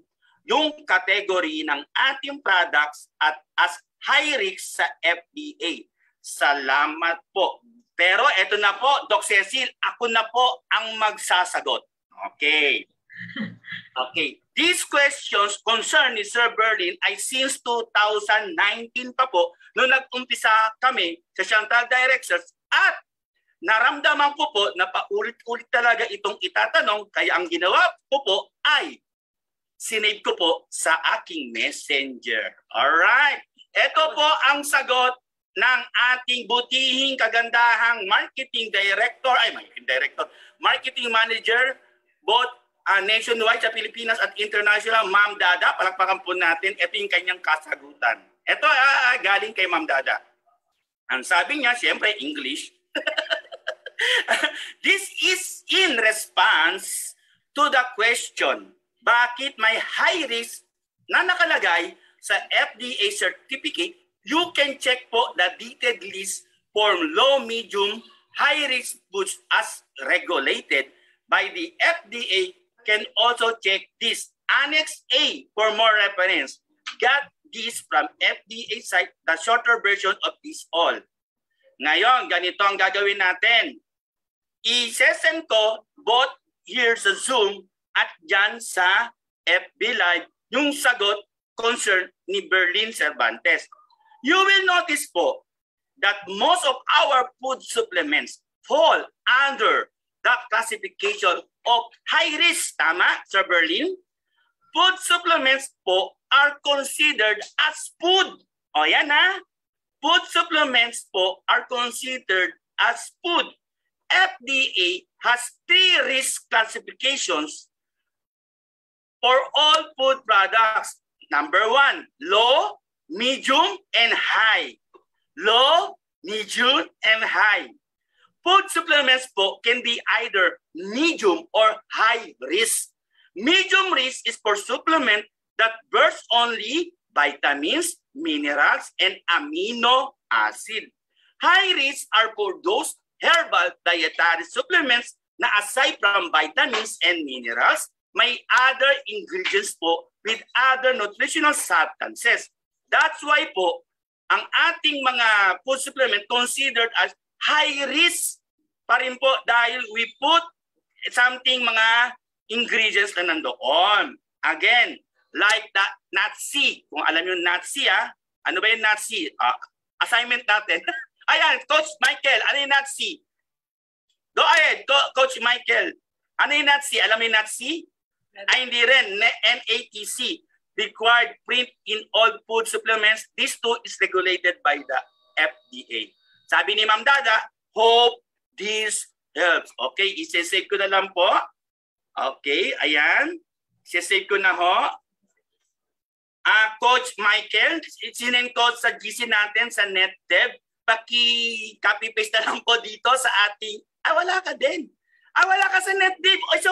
yung category ng ating products at as high risk sa FDA. Salamat po. Pero eto na po, Doc Cecil, ako na po ang magsasagot. Okay. These questions concern ni Sir Berlin ay since 2019 pa po nung nag-umpisa kami sa Chantal Directions at naramdaman ko po na paulit-ulit talaga itong itatanong kaya ang ginawa ko po ay sinave ko po sa aking messenger. Alright. Ito po ang sagot ng ating butihing kagandahang marketing manager, both nationwide sa Pilipinas at international, Ma'am Dada. Palakpakan po natin. Ito yung kanyang kasagutan. Ito galing kay Ma'am Dada. Ang sabi niya, siyempre English. This is in response to the question, bakit may high risk na nakalagay sa FDA certificate? You can check po the detailed list for low, medium, high-risk foods as regulated by the FDA. Can also check this Annex A for more reference. Got this from FDA site, the shorter version of this all. Ngayon, ganito ang gagawin natin. I-sesend ko both here sa Zoom at dyan sa FB Live yung sagot concern ni Berlin Cervantes. You will notice po that most of our food supplements fall under the classification of high risk. Tama, Sir Berlin? Food supplements po are considered as food. O yan ha? Food supplements po are considered as food. FDA has 3 risk classifications for all food products. Number 1, low, medium, and high. Low, medium, and high. Food supplements po can be either medium or high risk. Medium risk is for supplement that burst only vitamins, minerals, and amino acid. High risk are for those herbal dietary supplements na aside from vitamins and minerals, may other ingredients po with other nutritional substances. That's why po, ang ating mga food supplement considered as high risk pa rin po dahil we put something mga ingredients na nandoon. Again, like the nutsi. Kung alam yung nutsi, ano ba yung nutsi? Assignment natin. Ayan, Coach Michael, ano yung nutsi? Go ahead, Coach Michael. Ano yung nutsi? Alam mo yung nutsi? Ay, hindi rin. NATC. Required print in all food supplements. This too is regulated by the FDA. Sabi ni Ma'am Dada, hope this helps. Okay, isasave ko na lang po. Okay, ayan. Isasave ko na ho. Coach Michael, sinend ko sa GC natin sa NetDev. Paki-copy-paste na lang po dito sa ating... wala ka din. Wala ka sa NetDev. Oh,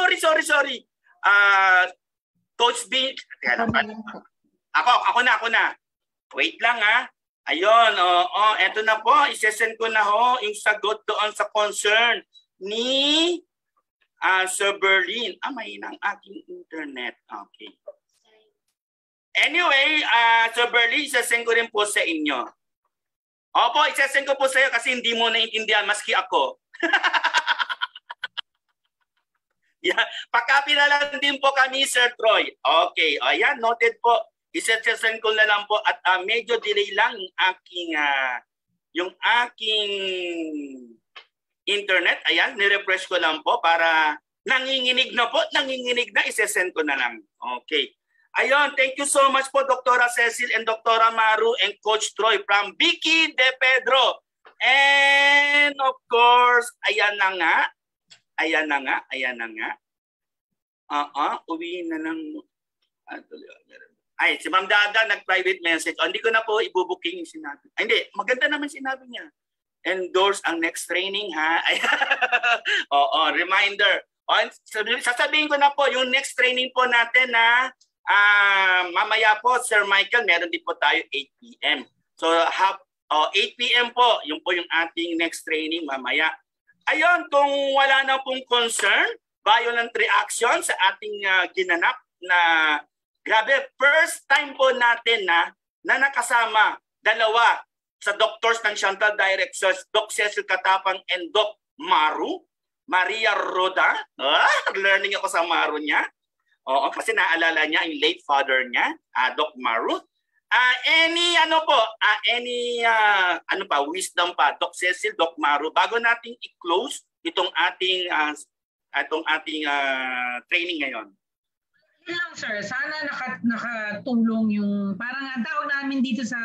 sorry. Coach B, ako na. Wait lang Ayun, eto na po, isesend ko na ho yung sagot doon sa concern ni Sir Berlin. Mahina ang aking internet. Okay. Anyway, Sir Berlin, isesend ko rin po sa inyo. Opo, isesend ko po sa iyo kasi hindi mo naiintindihan maski ako. Yeah. Pakapi na lang din po kami, Sir Troy. Okay, ayan, noted po. Isesend ko na lang po at medyo delay lang yung aking internet. Ayan, nirefresh ko lang po para nanginginig na, isesend ko na lang. Okay. Ayun, thank you so much po, Dr. Cecil and Dr. Maru and Coach Troy from Vicky De Pedro. And of course, ayan na nga. Uwi na lang. Ay, si Ma'am Dada nag-private message. Hindi ko na po ibubuking yung sinabi. Hindi, maganda naman sinabi niya. Endorse ang next training, ha? Reminder. Sasabihin ko na po, yung next training po natin na mamaya po, Sir Michael, meron din po tayo 8 p.m. So, 8 p.m. po, yun po yung ating next training mamaya. Ayun, kung wala na pong concern, violent reaction sa ating ginanap na grabe, first time po natin na nakasama dalawa sa doctors ng Chantal Direct Search, Doc Cecil Katapang and Doc Maru, Maria Roda. Learning ako sa Maru niya. Kasi naalala niya yung late father niya, Doc Maru. Wisdom pa, Doc Cecil, Doc Maru, bago nating i-close itong ating training ngayon. lang, sir. Sana nakatulong yung, parang ang tawag namin dito sa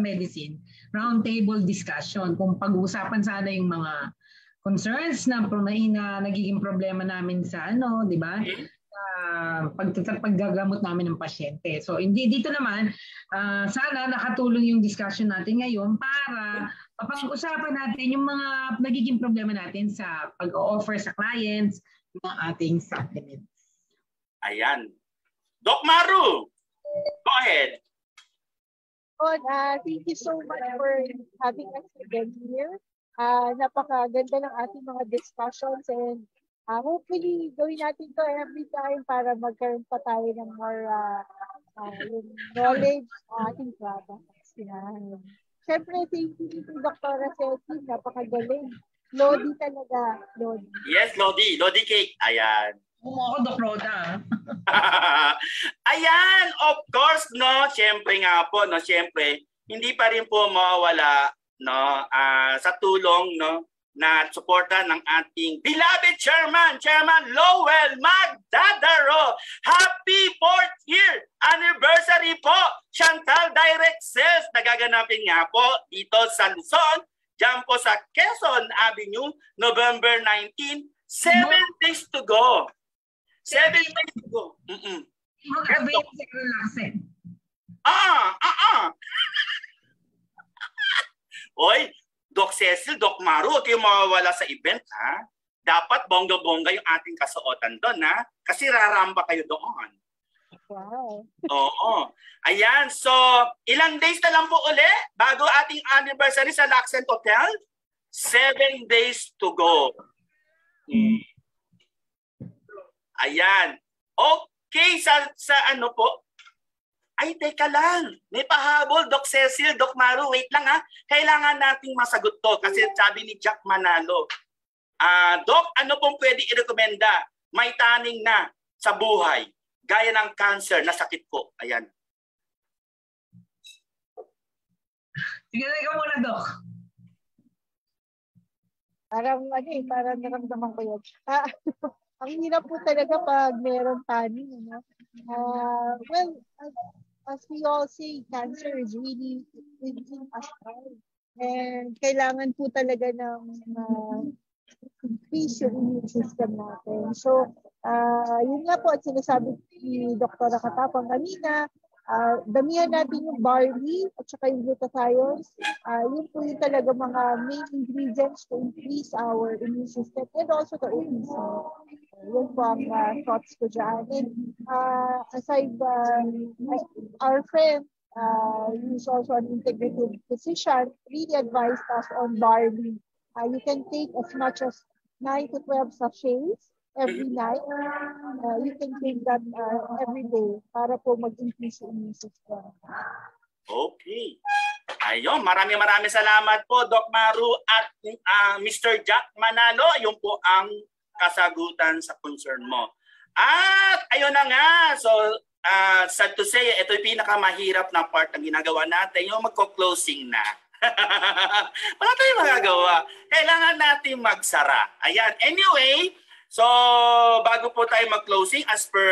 medicine, roundtable discussion. Kung pag-uusapan sana yung mga concerns na nagiging problema namin sa di ba? Paggagamot namin ng pasyente. So hindi dito naman, sana nakatulong yung discussion natin ngayon para mapag-usapan natin yung mga nagiging problema natin sa pag-o-offer sa clients ng ating supplements. Ayan. Doc Maru, go ahead. Thank you so much for having us again here. Napakaganda ng ating mga discussions and hopefully gawin natin to every time para magkaroon pa tayo ng more knowledge sa ating products. Siyempre, thank you to Dr. Seti, napakagaling. Lodi talaga, Lodi. Yes, Lodi. Lodi cake. Ayan. Ako, Doc Roda. Ayan, of course, no? Siyempre nga po, no? Siyempre, hindi pa rin po mawawala, no? Sa tulong, no? Na suporta ng ating beloved Chairman Lowell Magdadaro. Happy 4th year anniversary po, Chantal Direct Sales. Nagaganapin nga po dito sa Luzon, dyan po sa Quezon Avenue, November 19, 7 days to go. 7 days to go. Mag-avail sa relaxin. Oy, Doc Cecil, Doc Maru, huwag kayong mawawala sa event, ha? Dapat bongga-bongga yung ating kasuotan doon, ha? Kasi raramba kayo doon. Wow. Oo. Ayan, so ilang days na lang po uli bago ating anniversary sa Laxent Hotel? 7 days to go. Ayan. Okay, sa ano po? Ay, teka lang. May pahabol, Doc Cecil, Doc Maru. Wait lang ha. Kailangan nating masagot to kasi sabi ni Jack Manalo. Doc, ano pong pwede i-recommenda? May taning na sa buhay. Gaya ng cancer na sakit ko. Ayan. Sige na ikaw muna, Doc. Parang naramdaman ko yun. Ang hirap po talaga pag meron taning. Well, as we all say, cancer is really within us all. And kailangan po talaga ng increase yung immune system natin. So, yun nga po at sinasabi ni Dr. Katapang kanina, damihan natin yung barley at saka yung glutathione. Yun po yung talaga mga main ingredients to increase our immune system and also the obesity. Yun po ang thoughts ko dyan. And aside, our friend, who's also an integrative physician, really advised us on barley. You can take as much as 9 to 12 sachets every night. You can take that every day para po mag-increase yung immune system. Okay. Ayun, maraming salamat po, Doc Maru at Mr. Jack Manalo. Ayun po ang kasagutan sa concern mo. At ayun na nga, so sad to say, ito yung pinakamahirap na part ng ginagawa natin, yung magko-closing na. Wala tayong magagawa. Kailangan natin magsara. Ayan. Anyway, so bago po tayo mag-closing, as per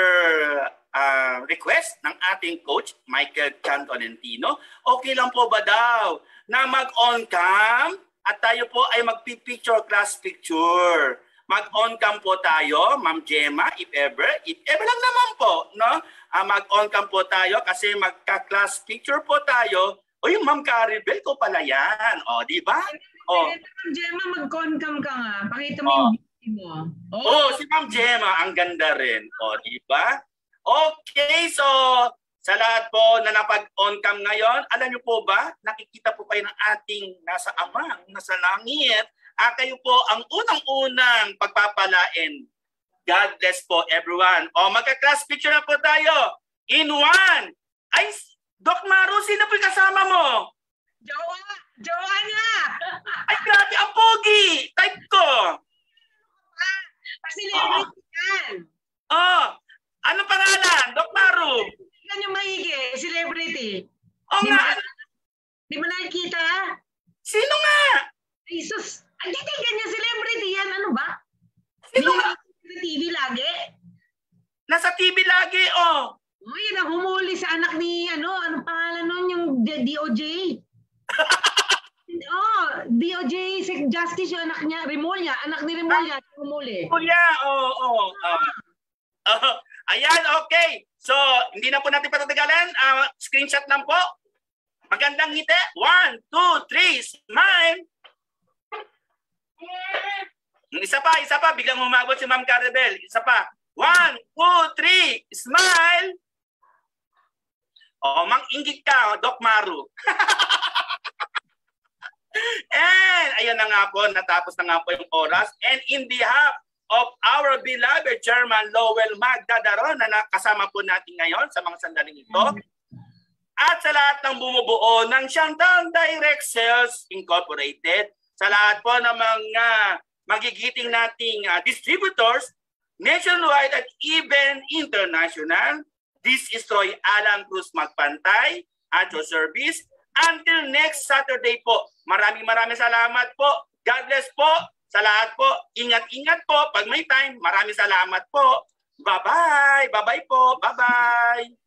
request ng ating coach, Michael Chan Tolentino, okay lang po ba daw na mag-on cam at tayo po ay mag-picture class picture? Mag-on cam po tayo, Ma'am Gemma, if ever lang naman po, no? Mag-on cam po tayo kasi magka-class picture po tayo. O yung Ma'am Caribel ko pala yan. O, di ba? O. Ma'am Gemma, mag-on cam ka nga. Pakita mo yung beauty mo. Si Ma'am Gemma, ang ganda rin. O, di ba? Okay, so sa lahat po na napag-on cam ngayon, alam niyo po ba, nakikita po kayo ng ating nasa amang, nasa langit. Kayo po ang unang-unang pagpapalain. God bless po everyone. O, magka-class picture na po tayo. In one. Ay, Doc Maru, sino po yung kasama mo? Jowa niya. Ay, grabe, ang pogi. Type ko. Celebrity yan. Anong pangalan? Doc Maru. Yan yung maigi, celebrity. Di mo nakikita? Sino nga? Jesus. Hindi ganyan celebrity yan. Ano ba? Sino nga? Nasa TV lagi? Nasa TV lagi, Oh, yun ang humuli sa anak ni, anong pangalan nun, yung DOJ? DOJ Justice yung anak niya, Remulla. Anak ni Remulla, humuli. Remulla, ayan, okay. So, hindi na po natin patatagalin. Screenshot lang po. Magandang ngiti. 1, 2, 3, smile. Isa pa. Biglang umabot si Ma'am Carabel. Isa pa. 1, 2, 3, smile. Mang-inggit ka, Doc Maru. And, ayan na nga po, natapos na nga po yung oras. And in behalf of our beloved Chairman Lowell Magdadaron na nakasama po natin ngayon sa mga sandaling ito, at sa lahat ng bumubuo ng Chantal Direct Sales Incorporated, sa lahat po ng mga magigiting nating distributors, nationwide at even international, this is Troy Alan Cruz Magpantay at your service. Until next Saturday po, maraming salamat po. God bless po sa lahat po. Ingat-ingat po pag may time. Maraming salamat po. Bye-bye. Bye-bye po. Bye-bye.